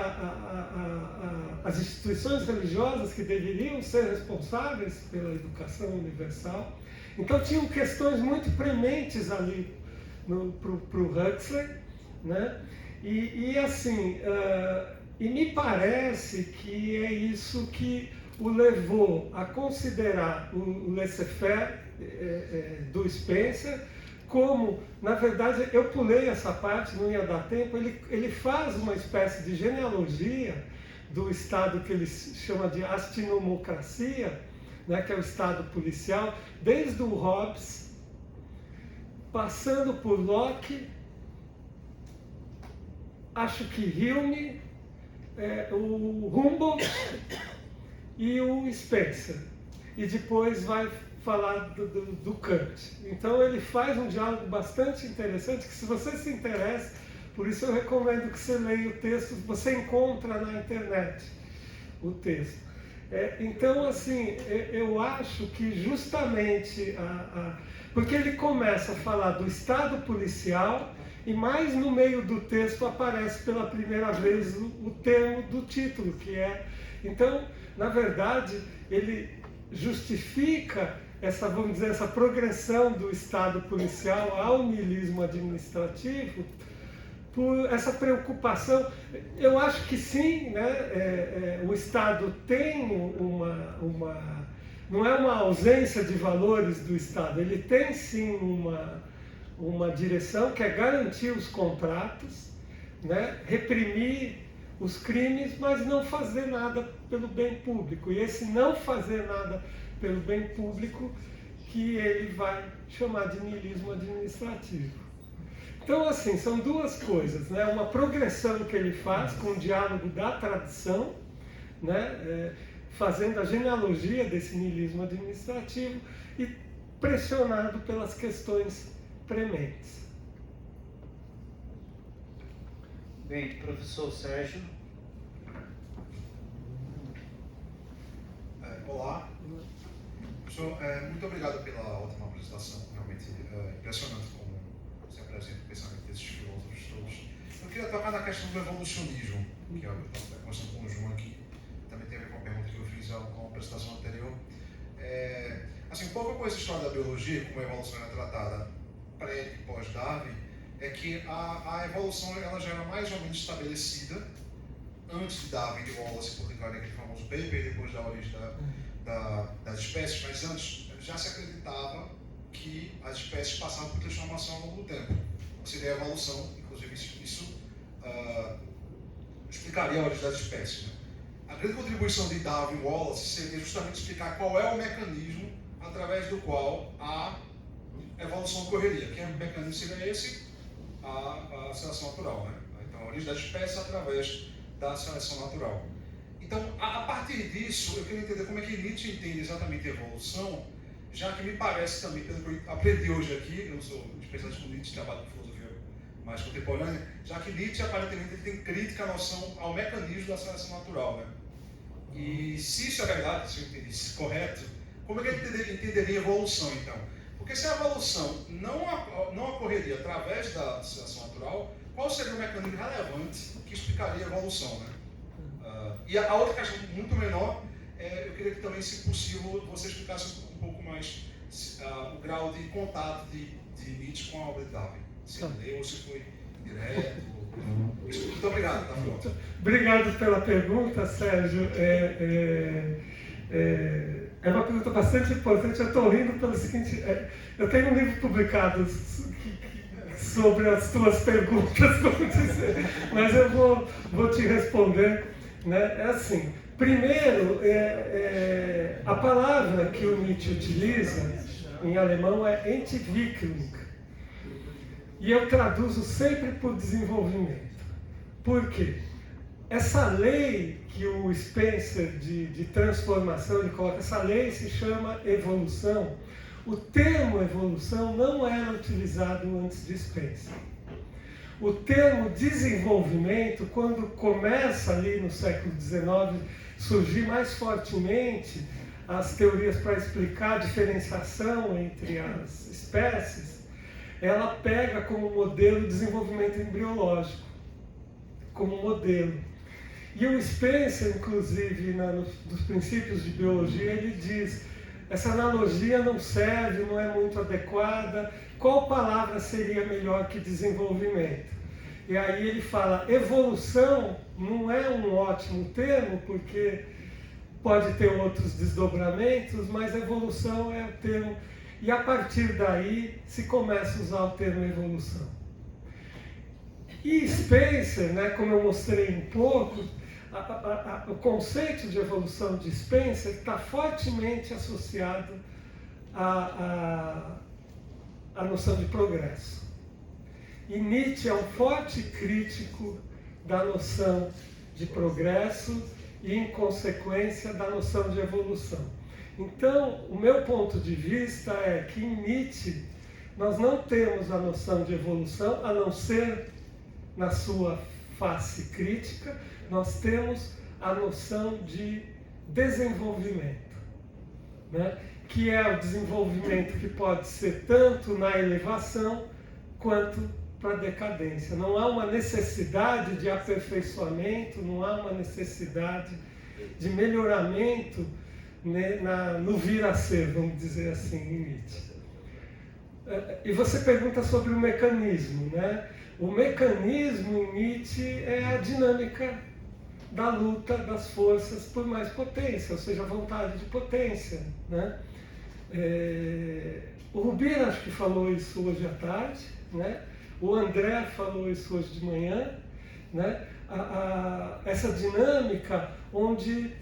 as instituições religiosas que deveriam ser responsáveis pela educação universal. Então tinham questões muito prementes ali para o Huxley, né? E assim, e me parece que é isso que o levou a considerar o laissez-faire do Spencer como, na verdade, eu pulei essa parte, não ia dar tempo, ele faz uma espécie de genealogia do Estado que ele chama de astinomocracia, né, que é o Estado policial, desde o Hobbes, passando por Locke, acho que Hume, o Humboldt e o Spencer. E depois vai falar do Kant. Então ele faz um diálogo bastante interessante, que se você se interessa, por isso eu recomendo que você leia o texto, você encontra na internet o texto. Então, assim, eu acho que justamente, porque ele começa a falar do Estado policial, e mais no meio do texto aparece pela primeira vez o termo do título, que é... Então, na verdade, ele justifica essa, vamos dizer, essa progressão do Estado policial ao niilismo administrativo por essa preocupação. Eu acho que sim, né? O Estado tem não é uma ausência de valores do Estado, ele tem sim uma direção que é garantir os contratos, né? Reprimir os crimes, mas não fazer nada pelo bem público. E esse não fazer nada pelo bem público que ele vai chamar de niilismo administrativo. Então, assim, são duas coisas, né? Uma progressão que ele faz com o diálogo da tradição, né? Fazendo a genealogia desse niilismo administrativo e pressionado pelas questões prementes. Bem, professor Sérgio. Olá. Professor, muito obrigado pela ótima apresentação, realmente impressionante como se apresenta o pensamento desses filósofos todos. Eu queria tocar na questão do evolucionismo, que é algo que eu estava conversando com o João aqui, também tem a ver com a pergunta que eu fiz a uma apresentação anterior. Assim, um pouco eu conheço a história da biologia, como a evolução era tratada pré e pós-Darwin, é que a evolução ela já era mais ou menos estabelecida antes de Darwin e de Wallace publicarem aquele famoso paper, depois da origem das espécies, mas antes já se acreditava que as espécies passavam por transformação ao longo do tempo. Seria a evolução, inclusive isso explicaria a origem das espécies. Né? A grande contribuição de Darwin e Wallace seria justamente explicar qual é o mecanismo através do qual a evolução ocorreria. Que mecanismo seria esse? A seleção natural. Né? Então, a origem das espécies através da seleção natural. Então, a partir disso, eu queria entender como é que Nietzsche entende exatamente a evolução, já que me parece também, pelo que eu aprendi hoje aqui, eu não sou especialista com Nietzsche, trabalho com filosofia mais contemporânea, já que Nietzsche aparentemente ele tem crítica à noção ao mecanismo da seleção natural. Né? E se isso é verdade, se eu entendi isso correto, como é que ele entenderia a evolução, então? Porque se a evolução não ocorreria através da seleção natural, qual seria o mecanismo relevante que explicaria a evolução? Né? E a outra questão muito menor, eu queria que também, se possível, você explicasse um pouco mais o grau de contato de Nietzsche com a obra de Darwin. Se ele leu ou se foi direto. Muito obrigado, tá pronto. Obrigado pela pergunta, Sérgio. É uma pergunta bastante importante. Eu estou rindo pelo seguinte: eu tenho um livro publicado sobre as tuas perguntas, vamos dizer, mas eu vou te responder. Né? É assim, primeiro, a palavra que o Nietzsche utiliza em alemão é Entwicklung, e eu traduzo sempre por desenvolvimento. Por quê? Essa lei que o Spencer de transformação ele coloca, essa lei se chama evolução. O termo evolução não era utilizado antes de Spencer. O termo desenvolvimento, quando começa ali no século XIX, surgir mais fortemente, as teorias para explicar a diferenciação entre as espécies, ela pega como modelo o desenvolvimento embriológico, como modelo. E o Spencer, inclusive, nos princípios de biologia, ele diz: essa analogia não serve, não é muito adequada, qual palavra seria melhor que desenvolvimento? E aí ele fala: evolução não é um ótimo termo, porque pode ter outros desdobramentos, mas evolução é o termo. E a partir daí se começa a usar o termo evolução. E Spencer, né, como eu mostrei um pouco, o conceito de evolução de Spencer está fortemente associado à noção de progresso. E Nietzsche é um forte crítico da noção de progresso e, em consequência, da noção de evolução. Então, o meu ponto de vista é que em Nietzsche nós não temos a noção de evolução, a não ser na sua face crítica, nós temos a noção de desenvolvimento, né? Que é o desenvolvimento que pode ser tanto na elevação quanto para a decadência. Não há uma necessidade de aperfeiçoamento, não há uma necessidade de melhoramento, né, no vir a ser, vamos dizer assim, em Nietzsche. E você pergunta sobre o mecanismo, né? O mecanismo em Nietzsche é a dinâmica da luta das forças por mais potência, ou seja, a vontade de potência, né? O Rubino acho que falou isso hoje à tarde, né? O André falou isso hoje de manhã, né? Essa dinâmica onde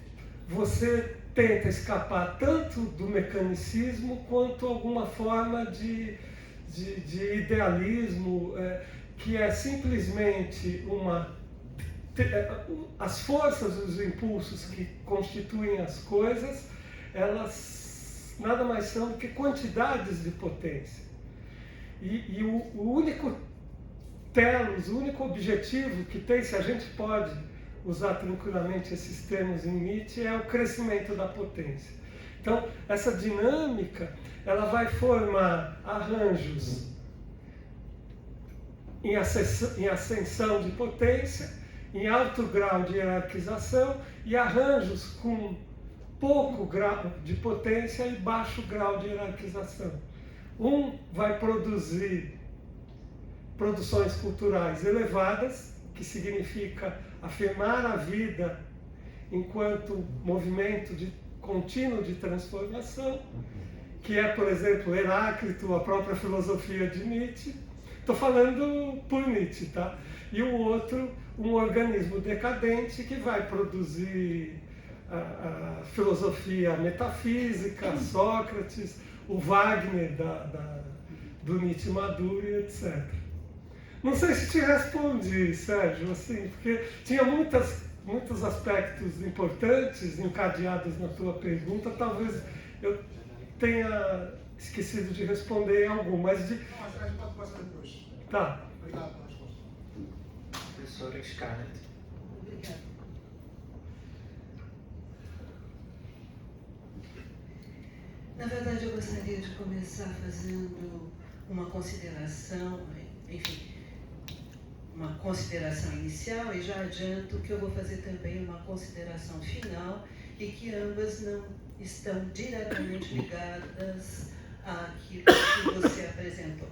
você tenta escapar tanto do mecanicismo quanto alguma forma de idealismo, que é simplesmente as forças, os impulsos que constituem as coisas, elas nada mais são do que quantidades de potência. E o único telos, o único objetivo que tem, se a gente pode usar tranquilamente esses termos em Nietzsche, é o crescimento da potência. Então, essa dinâmica, ela vai formar arranjos em ascensão de potência, em alto grau de hierarquização, e arranjos com pouco grau de potência e baixo grau de hierarquização. Um vai produzir produções culturais elevadas, que significa afirmar a vida enquanto movimento contínuo de transformação, que é, por exemplo, Heráclito, a própria filosofia de Nietzsche. Estou falando por Nietzsche, tá? E o outro, um organismo decadente que vai produzir a filosofia metafísica, Sócrates, o Wagner do Nietzsche maduro e etc. Não sei se te respondi, Sérgio, assim, porque tinha muitos aspectos importantes encadeados na tua pergunta, talvez eu tenha esquecido de responder em algum, mas Não, acho que a gente pode passar depois. Tá. Obrigado pela resposta. Professora Scarlett. Obrigada. Na verdade, eu gostaria de começar fazendo uma consideração, enfim, uma consideração inicial, e já adianto que eu vou fazer também uma consideração final e que ambas não estão diretamente ligadas àquilo que você apresentou.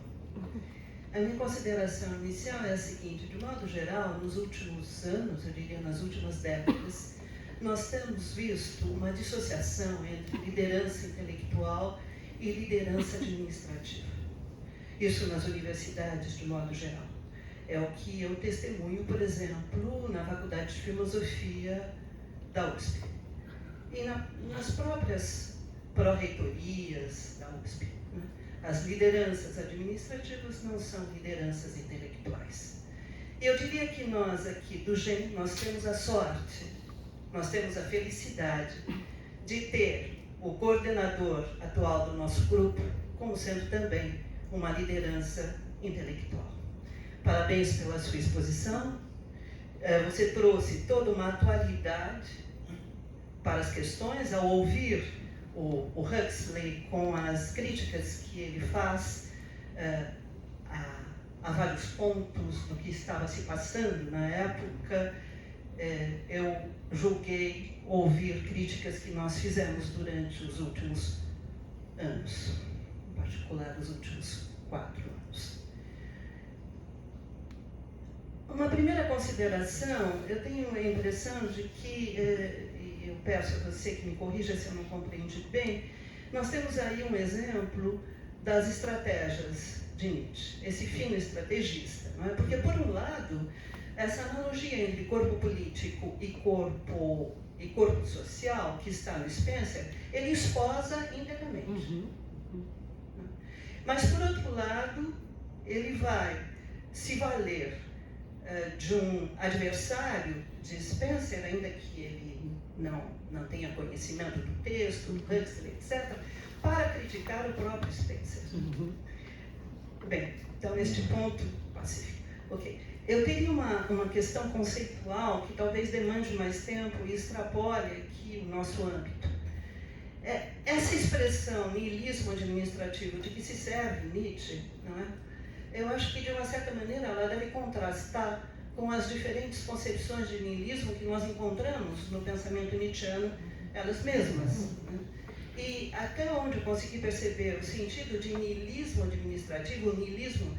A minha consideração inicial é a seguinte: de modo geral, nos últimos anos, eu diria nas últimas décadas, nós temos visto uma dissociação entre liderança intelectual e liderança administrativa. Isso nas universidades, de modo geral. É o que eu testemunho, por exemplo, na Faculdade de Filosofia da USP. E nas próprias pró-reitorias da USP. Né? As lideranças administrativas não são lideranças intelectuais. Eu diria que nós aqui do GEM, nós temos a sorte, nós temos a felicidade de ter o coordenador atual do nosso grupo como sendo também uma liderança intelectual. Parabéns pela sua exposição. Você trouxe toda uma atualidade para as questões ao ouvir o Huxley, com as críticas que ele faz a vários pontos do que estava se passando na época, eu julguei ouvir críticas que nós fizemos durante os últimos anos, em particular os últimos 4 anos. Uma primeira consideração, eu tenho a impressão de que, e eu peço a você que me corrija se eu não compreendi bem, nós temos aí um exemplo das estratégias de Nietzsche, esse fino estrategista, não é? Porque, por um lado, essa analogia entre corpo político e corpo social que está no Spencer, ele esposa inteiramente. Mas, por outro lado, ele vai se valer de um adversário de Spencer, ainda que ele não tenha conhecimento do texto, do Huxley, etc., para criticar o próprio Spencer. Bem, então, neste ponto, pacífico. Ok. Eu teria uma questão conceitual que talvez demande mais tempo e extrapole aqui o nosso âmbito. Essa expressão niilismo administrativo de que se serve Nietzsche, não é? Eu acho que, de uma certa maneira, ela deve contrastar com as diferentes concepções de niilismo que nós encontramos no pensamento nietzschiano, elas mesmas. Né? E até onde eu consegui perceber o sentido de niilismo administrativo, o niilismo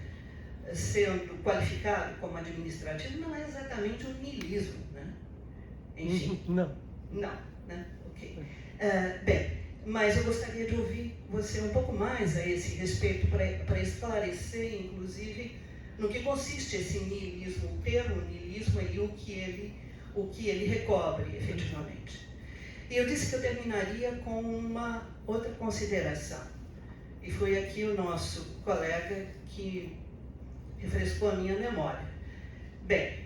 sendo qualificado como administrativo, não é exatamente um niilismo, né? Enfim. Não. Não, né? Ok. Bem, mas eu gostaria de ouvir você um pouco mais a esse respeito, para esclarecer, inclusive, no que consiste esse niilismo, o termo niilismo e o que ele recobre, efetivamente. E eu disse que eu terminaria com uma outra consideração. E foi aqui o nosso colega que refrescou a minha memória. Bem,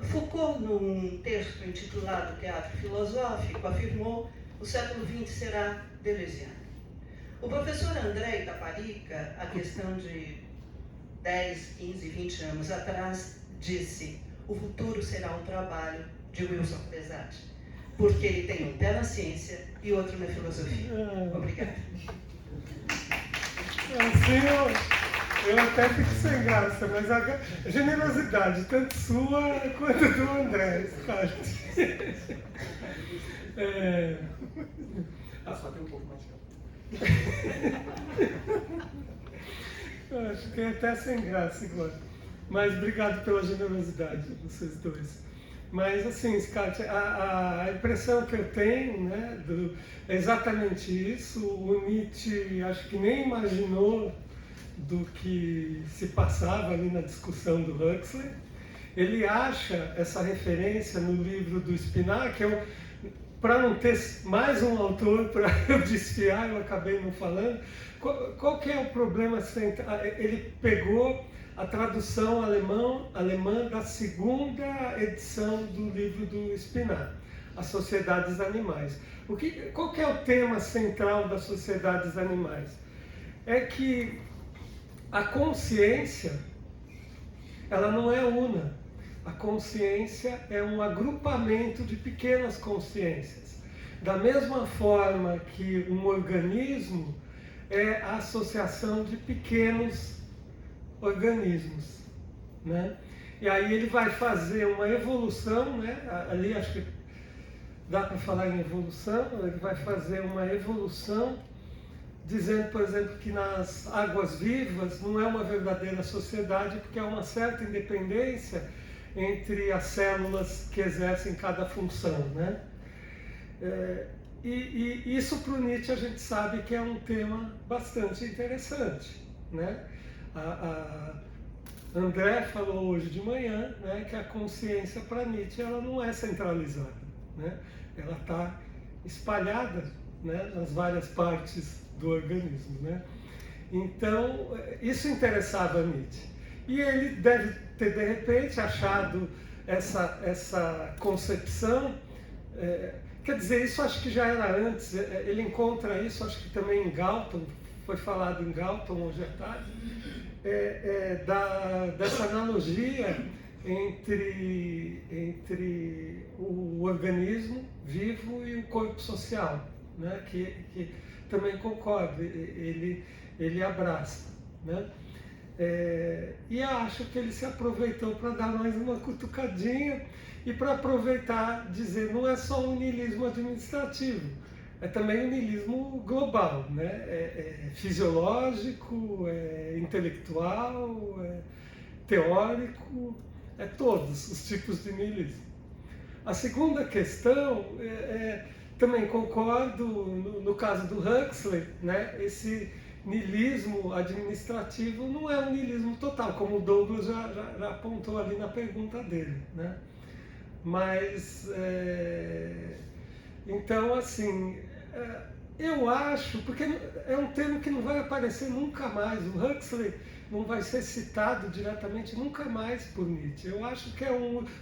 Foucault, num texto intitulado Teatro Filosófico, afirmou que o século XX será deleuziano. O professor André Itaparica, a questão de 10, 15, 20 anos atrás, disse: o futuro será o trabalho de Wilson Pesat, porque ele tem um pé na ciência e outro na filosofia. Obrigada. Assim, eu até fico sem graça, mas a generosidade, tanto sua quanto do André, sabe? Só tem um pouco mais de Eu acho que é até sem graça agora. Mas obrigado pela generosidade, vocês dois. Mas assim, Scott, a impressão que eu tenho, né, é exatamente isso. O Nietzsche acho que nem imaginou do que se passava ali na discussão do Huxley. Ele acha essa referência no livro do Spinach, que eu, para não ter mais um autor para eu desfiar, eu acabei não falando. Qual que é o problema central? Ele pegou a tradução alemã da segunda edição do livro do Spinach, As Sociedades Animais. Qual que é o tema central das sociedades animais? É que a consciência, ela não é una. A consciência é um agrupamento de pequenas consciências. Da mesma forma que um organismo é a associação de pequenos organismos, né? E aí ele vai fazer uma evolução, né? Ali acho que dá para falar em evolução. Ele vai fazer uma evolução dizendo, por exemplo, que nas águas vivas não é uma verdadeira sociedade, porque há uma certa independência entre as células que exercem cada função, né? E isso para o Nietzsche a gente sabe que é um tema bastante interessante, né? A André falou hoje de manhã, né, que a consciência para Nietzsche ela não é centralizada, né? Ela está espalhada, né, nas várias partes do organismo, né? Então isso interessava a Nietzsche e ele deve ter de repente achado essa concepção. Quer dizer, isso acho que já era antes. Ele encontra isso, acho que também em Galton, foi falado em Galton hoje à tarde. Dessa analogia entre o organismo vivo e o corpo social, né? que também concordo, ele abraça. Né? E acho que ele se aproveitou para dar mais uma cutucadinha e para aproveitar, dizer, não é só um niilismo administrativo, é também um niilismo global, né? É fisiológico, é intelectual, é teórico, é todos os tipos de niilismo. A segunda questão, também concordo no caso do Huxley, né? Esse niilismo administrativo não é um niilismo total, como o Douglas já apontou ali na pergunta dele, né? Mas, então, assim, eu acho, porque é um termo que não vai aparecer nunca mais, o Huxley não vai ser citado diretamente nunca mais por Nietzsche. Eu acho que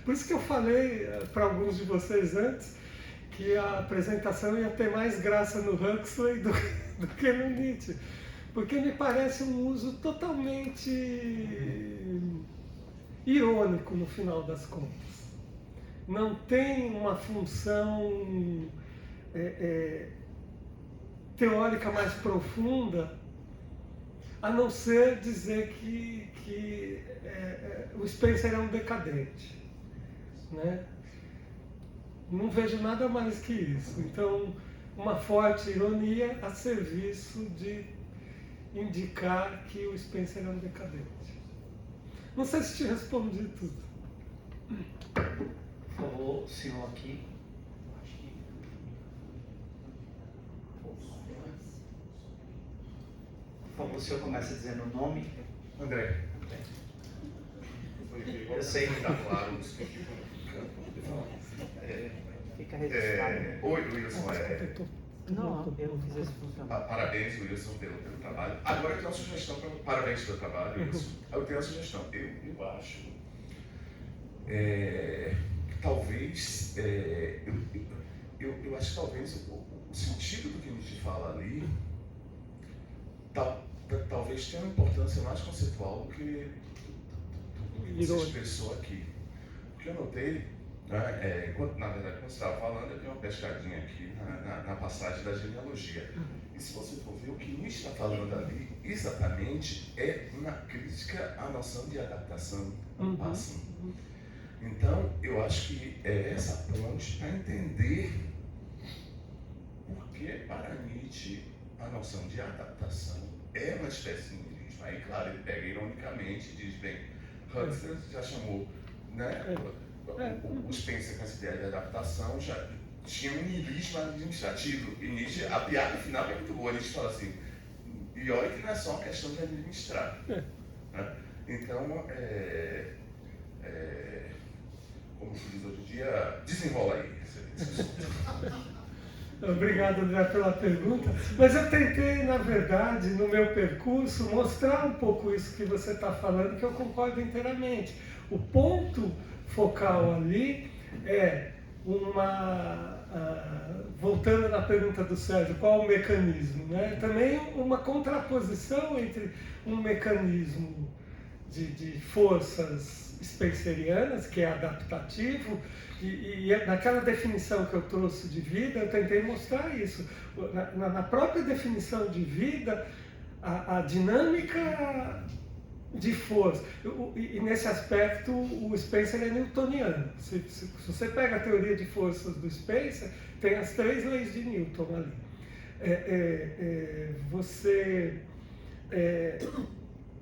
por isso que eu falei para alguns de vocês antes, que a apresentação ia ter mais graça no Huxley do que no Nietzsche. Porque me parece um uso totalmente irônico no final das contas. Não tem uma função teórica mais profunda, a não ser dizer que o Spencer é um decadente. Né? Não vejo nada mais que isso. Então, uma forte ironia a serviço de indicar que o Spencer é um decadente. Não sei se te respondi tudo. Por favor, o senhor aqui. Por favor, o senhor começa dizendo o nome. André. Eu sei que está claro. Fica registrado. Oi, Wilson. Não, eu não fiz esse funcionamento. Parabéns, Wilson, pelo trabalho. Agora eu tenho uma sugestão. Parabéns pelo trabalho, Wilson. Eu tenho uma sugestão. Eu acho que talvez. Eu acho que talvez o sentido do que a gente fala ali talvez tenha uma importância mais conceitual do que você expressou aqui. Porque eu notei, né, na verdade, quando você estava falando, eu dei uma pescadinha aqui na passagem da genealogia. E se você for ver, o que Nietzsche está falando ali, exatamente, é uma crítica à noção de adaptação ao passado. Então, eu acho que é essa ponte para entender por que, para Nietzsche, a noção de adaptação é uma espécie de niilismo. Aí, claro, ele pega ironicamente e diz, bem, Huxley já chamou, né, o Spencer com essa ideia de adaptação já tinha um niilismo administrativo. E Nietzsche, a piada final é muito boa, Nietzsche fala assim, e olha que não é só uma questão de administrar. Né? Então, como se diz hoje em dia, desenrola aí esse assunto. Obrigado, André, pela pergunta. Mas eu tentei, na verdade, no meu percurso, mostrar um pouco isso que você está falando, que eu concordo inteiramente. O ponto focal ali é voltando na pergunta do Sérgio, qual o mecanismo? Né? Também uma contraposição entre um mecanismo de forças spencerianas, que é adaptativo, e naquela definição que eu trouxe de vida, eu tentei mostrar isso. Na própria definição de vida, a dinâmica de força, e nesse aspecto o Spencer é newtoniano. Se você pega a teoria de forças do Spencer, tem as 3 leis de Newton ali.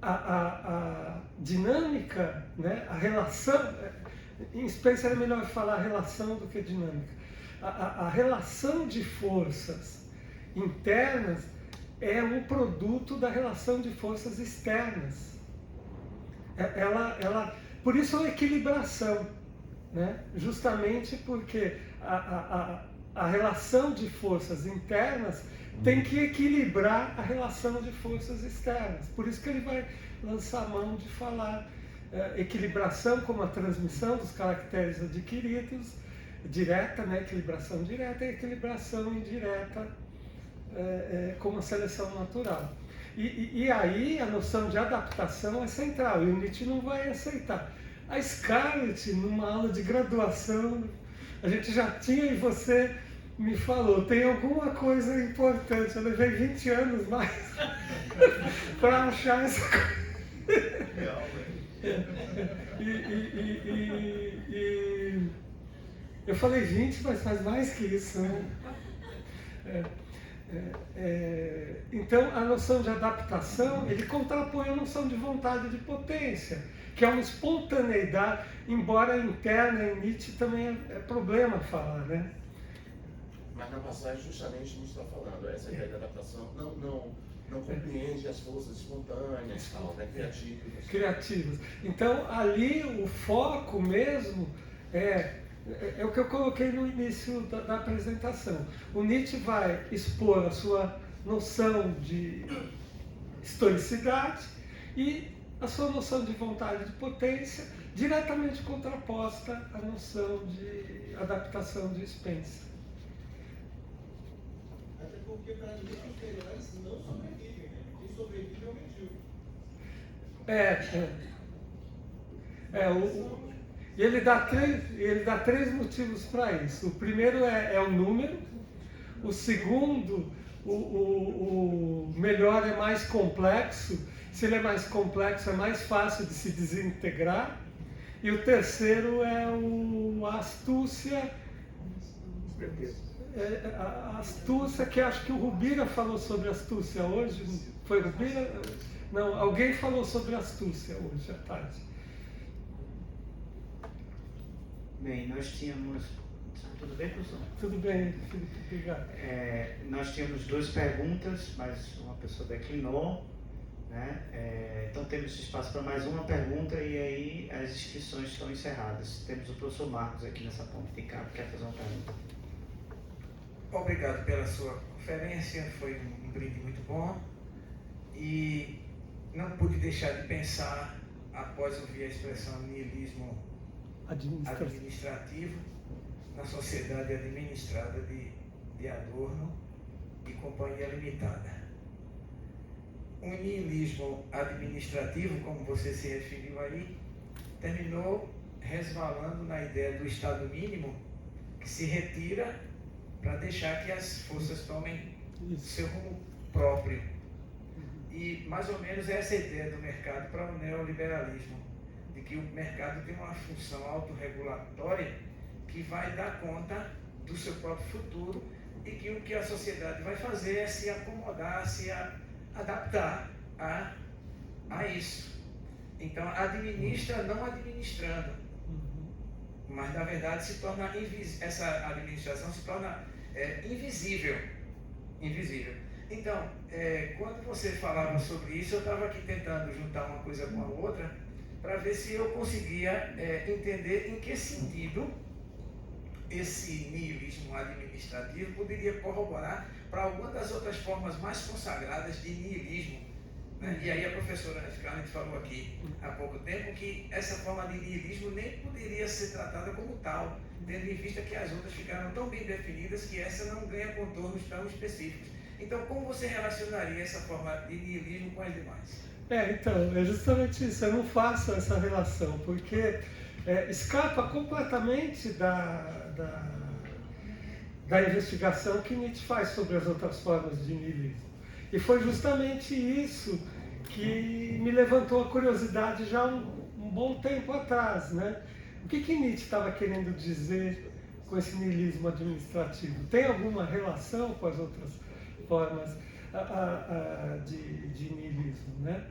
A dinâmica, né, a relação, em Spencer é melhor falar relação do que dinâmica. A relação de forças internas é um produto da relação de forças externas. Por isso a equilibração, né? Justamente porque a relação de forças internas tem que equilibrar a relação de forças externas. Por isso que ele vai lançar mão de falar equilibração como a transmissão dos caracteres adquiridos, direta, né? Equilibração direta, e equilibração indireta como a seleção natural. E aí a noção de adaptação é central, e o Nietzsche não vai aceitar. A Scarlett, numa aula de graduação, A gente já tinha e você me falou, tem alguma coisa importante. Eu levei 20 anos mais para achar essa coisa. E eu falei 20, mas faz mais que isso, né? Então, a noção de adaptação, ele contrapõe a noção de vontade de potência, que é uma espontaneidade, embora interna em Nietzsche também é problema falar, né? Mas na passagem, justamente, Nietzsche está falando, essa ideia de adaptação não compreende as forças espontâneas, tal, né, criativas. Então, ali o foco mesmo é o que eu coloquei no início da apresentação. O Nietzsche vai expor a sua noção de historicidade e a sua noção de vontade de potência, diretamente contraposta à noção de adaptação de Spencer. Até porque para mim os inferiores não sobrevivem, né? Quem sobrevive é o medíocre. E ele dá três motivos para isso. O primeiro é o número. O segundo, o melhor é mais complexo. Se ele é mais complexo, é mais fácil de se desintegrar. E o terceiro é a astúcia. A astúcia, que acho que o Rubira falou sobre astúcia hoje. Foi Rubira? Não, alguém falou sobre astúcia hoje à tarde. Bem, nós tínhamos... Tudo bem, professor? Tudo bem, Felipe, obrigado. Nós tínhamos 2 perguntas, mas uma pessoa declinou, né? Então temos espaço para mais uma pergunta e aí as inscrições estão encerradas. Temos o professor Marcos aqui nessa ponta de cá, que quer fazer uma pergunta. Obrigado pela sua conferência, foi um brinde muito bom. E não pude deixar de pensar, após ouvir a expressão niilismo administrativo, na sociedade administrada de Adorno e Companhia Limitada. O niilismo administrativo, como você se referiu aí, terminou resvalando na ideia do Estado mínimo, que se retira para deixar que as forças tomem seu rumo próprio. E mais ou menos essa é a ideia do mercado para o neoliberalismo, de que o mercado tem uma função autorregulatória que vai dar conta do seu próprio futuro e que o que a sociedade vai fazer é se acomodar, se adaptar a isso. Então, administra não administrando, mas na verdade se torna essa administração se torna invisível. Então, quando você falava sobre isso, eu estava aqui tentando juntar uma coisa com a outra para ver se eu conseguia entender em que sentido esse niilismo administrativo poderia corroborar para alguma das outras formas mais consagradas de niilismo. Né? E aí a professora Scarlett falou aqui há pouco tempo que essa forma de niilismo nem poderia ser tratada como tal, tendo em vista que as outras ficaram tão bem definidas que essa não ganha contornos tão específicos. Então, como você relacionaria essa forma de niilismo com as demais? Então, é justamente isso. Eu não faço essa relação, porque escapa completamente da investigação que Nietzsche faz sobre as outras formas de niilismo. E foi justamente isso que me levantou a curiosidade já um bom tempo atrás, né? O que Nietzsche estava querendo dizer com esse niilismo administrativo? Tem alguma relação com as outras formas de niilismo, né?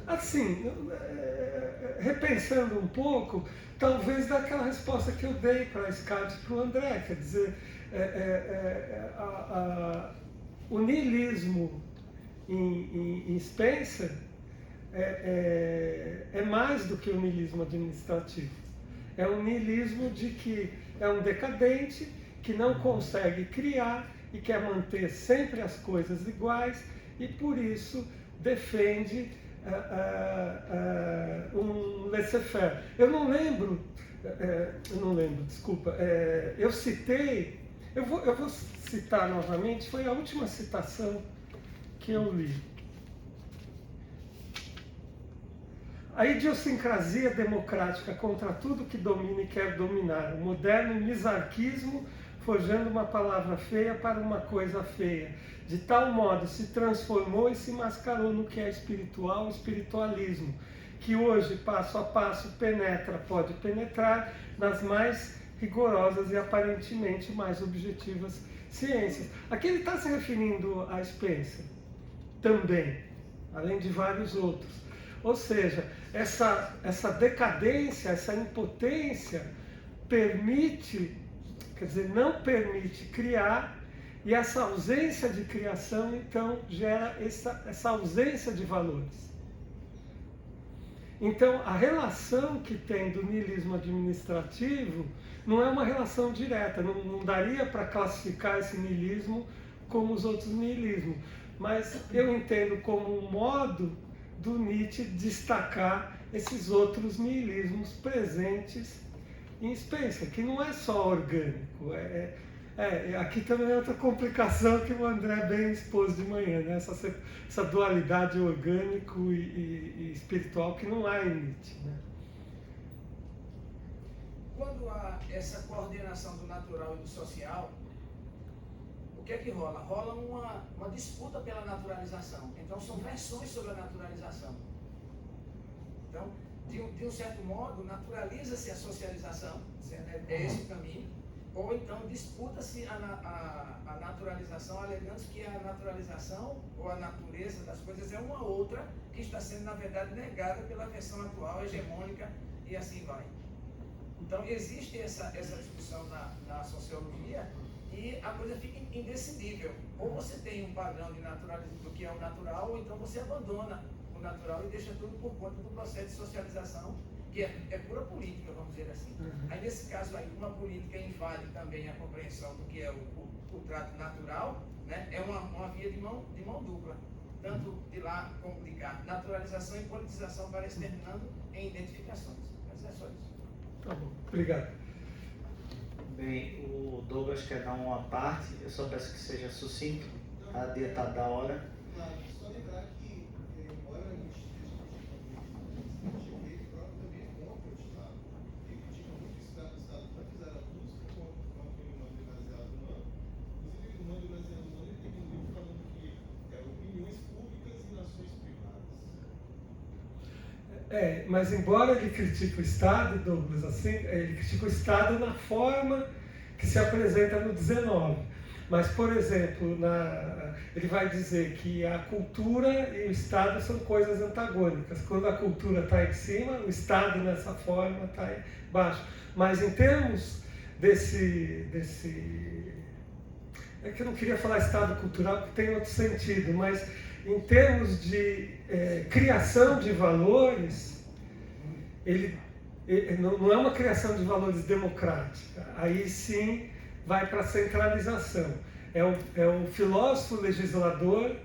Assim, repensando um pouco, talvez daquela resposta que eu dei para a Scarlett e para o André, quer dizer, o niilismo em Spencer é mais do que o niilismo administrativo. É um niilismo de que é um decadente que não consegue criar e quer manter sempre as coisas iguais e por isso defende um laissez-faire. Eu não lembro, desculpa, eu citei, eu vou citar novamente, foi a última citação que eu li. A idiosincrasia democrática contra tudo que domina e quer dominar. O moderno misarquismo forjando uma palavra feia para uma coisa feia. De tal modo se transformou e se mascarou no que é espiritual, o espiritualismo, que hoje, passo a passo, pode penetrar nas mais rigorosas e aparentemente mais objetivas ciências. Aqui ele está se referindo a Spencer também, além de vários outros. Ou seja, essa decadência, essa impotência não permite criar, e essa ausência de criação, então, gera essa ausência de valores. Então, a relação que tem do niilismo administrativo não é uma relação direta, não daria para classificar esse niilismo como os outros niilismos, mas eu entendo como um modo do Nietzsche destacar esses outros niilismos presentes em Spencer, que não é só orgânico, aqui também é outra complicação que o André bem expôs de manhã, né? Essa dualidade orgânico e espiritual que não há em Nietzsche, né? Quando há essa coordenação do natural e do social, o que é que rola? Rola uma disputa pela naturalização. Então são versões sobre a naturalização. Então, de um certo modo, naturaliza-se a socialização, é esse o caminho, ou então disputa-se a naturalização, alegando que a naturalização ou a natureza das coisas é uma outra que está sendo, na verdade, negada pela versão atual, hegemônica, e assim vai. Então, existe essa discussão na sociologia e a coisa fica indecidível. Ou você tem um padrão de naturalização do que é o natural, ou então você abandona o natural e deixa tudo por conta do processo de socialização, que é pura política, vamos dizer assim. Aí, nesse caso aí, uma política invade também a compreensão do que é o trato natural, né? É uma via de mão dupla, tanto de lá como de cá. Naturalização e politização parecem terminando em identificações. Mas é só isso. Tá bom, obrigado. Bem, o Douglas quer dar uma parte, eu só peço que seja sucinto, a dia está da hora. Claro, só lembrar que, embora a gente esteja o próprio também é contra o Estado, ele critica muito o Estado para fizer a busca contra o mando baseado humano. Inclusive, o mando baseado humano ele tem um livro falando que opiniões públicas e nações privadas. Mas embora ele critique o Estado, Douglas, assim, ele critica o Estado na forma que se apresenta no 19. Mas, por exemplo, ele vai dizer que a cultura e o Estado são coisas antagônicas. Quando a cultura está em cima, o Estado nessa forma está embaixo. Mas em termos desse... É que eu não queria falar Estado cultural, porque tem outro sentido, mas em termos de criação de valores, ele não é uma criação de valores democrática. Aí sim vai para a centralização. É um filósofo legislador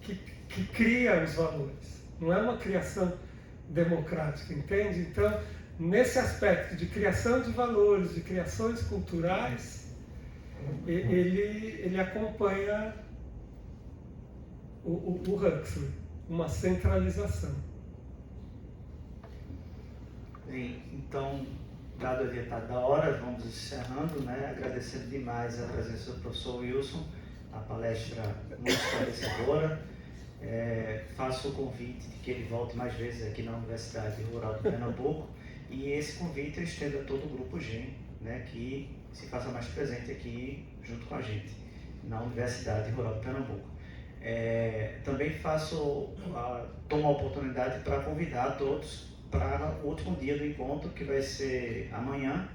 que cria os valores. Não é uma criação democrática, entende? Então, nesse aspecto de criação de valores, de criações culturais, ele acompanha o Huxley, uma centralização. Bem, então, dado a dieta da hora, vamos encerrando, né? Agradecendo demais a presença do professor Wilson, a palestra muito esclarecedora. Faço o convite de que ele volte mais vezes aqui na Universidade Rural de Pernambuco, e esse convite eu estendo a todo o Grupo GEM, né, que se faça mais presente aqui junto com a gente, na Universidade Rural de Pernambuco. Também tomo a oportunidade para convidar todos para o último dia do encontro, que vai ser amanhã,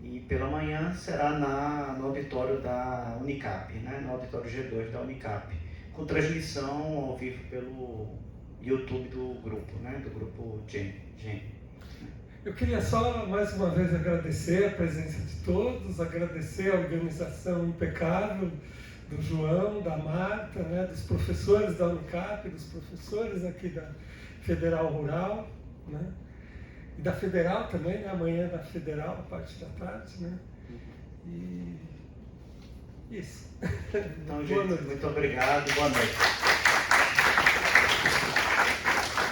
e pela manhã será no auditório da Unicap, né, no auditório G2 da Unicap, com transmissão ao vivo pelo YouTube do grupo, né, do grupo GEM. Eu queria só mais uma vez agradecer a presença de todos, agradecer a organização impecável do João, da Marta, né, dos professores da Unicap, dos professores aqui da Federal Rural, né, e da Federal também, né, amanhã da Federal, a parte da tarde, né, e isso. Então, gente, muito obrigado, boa noite.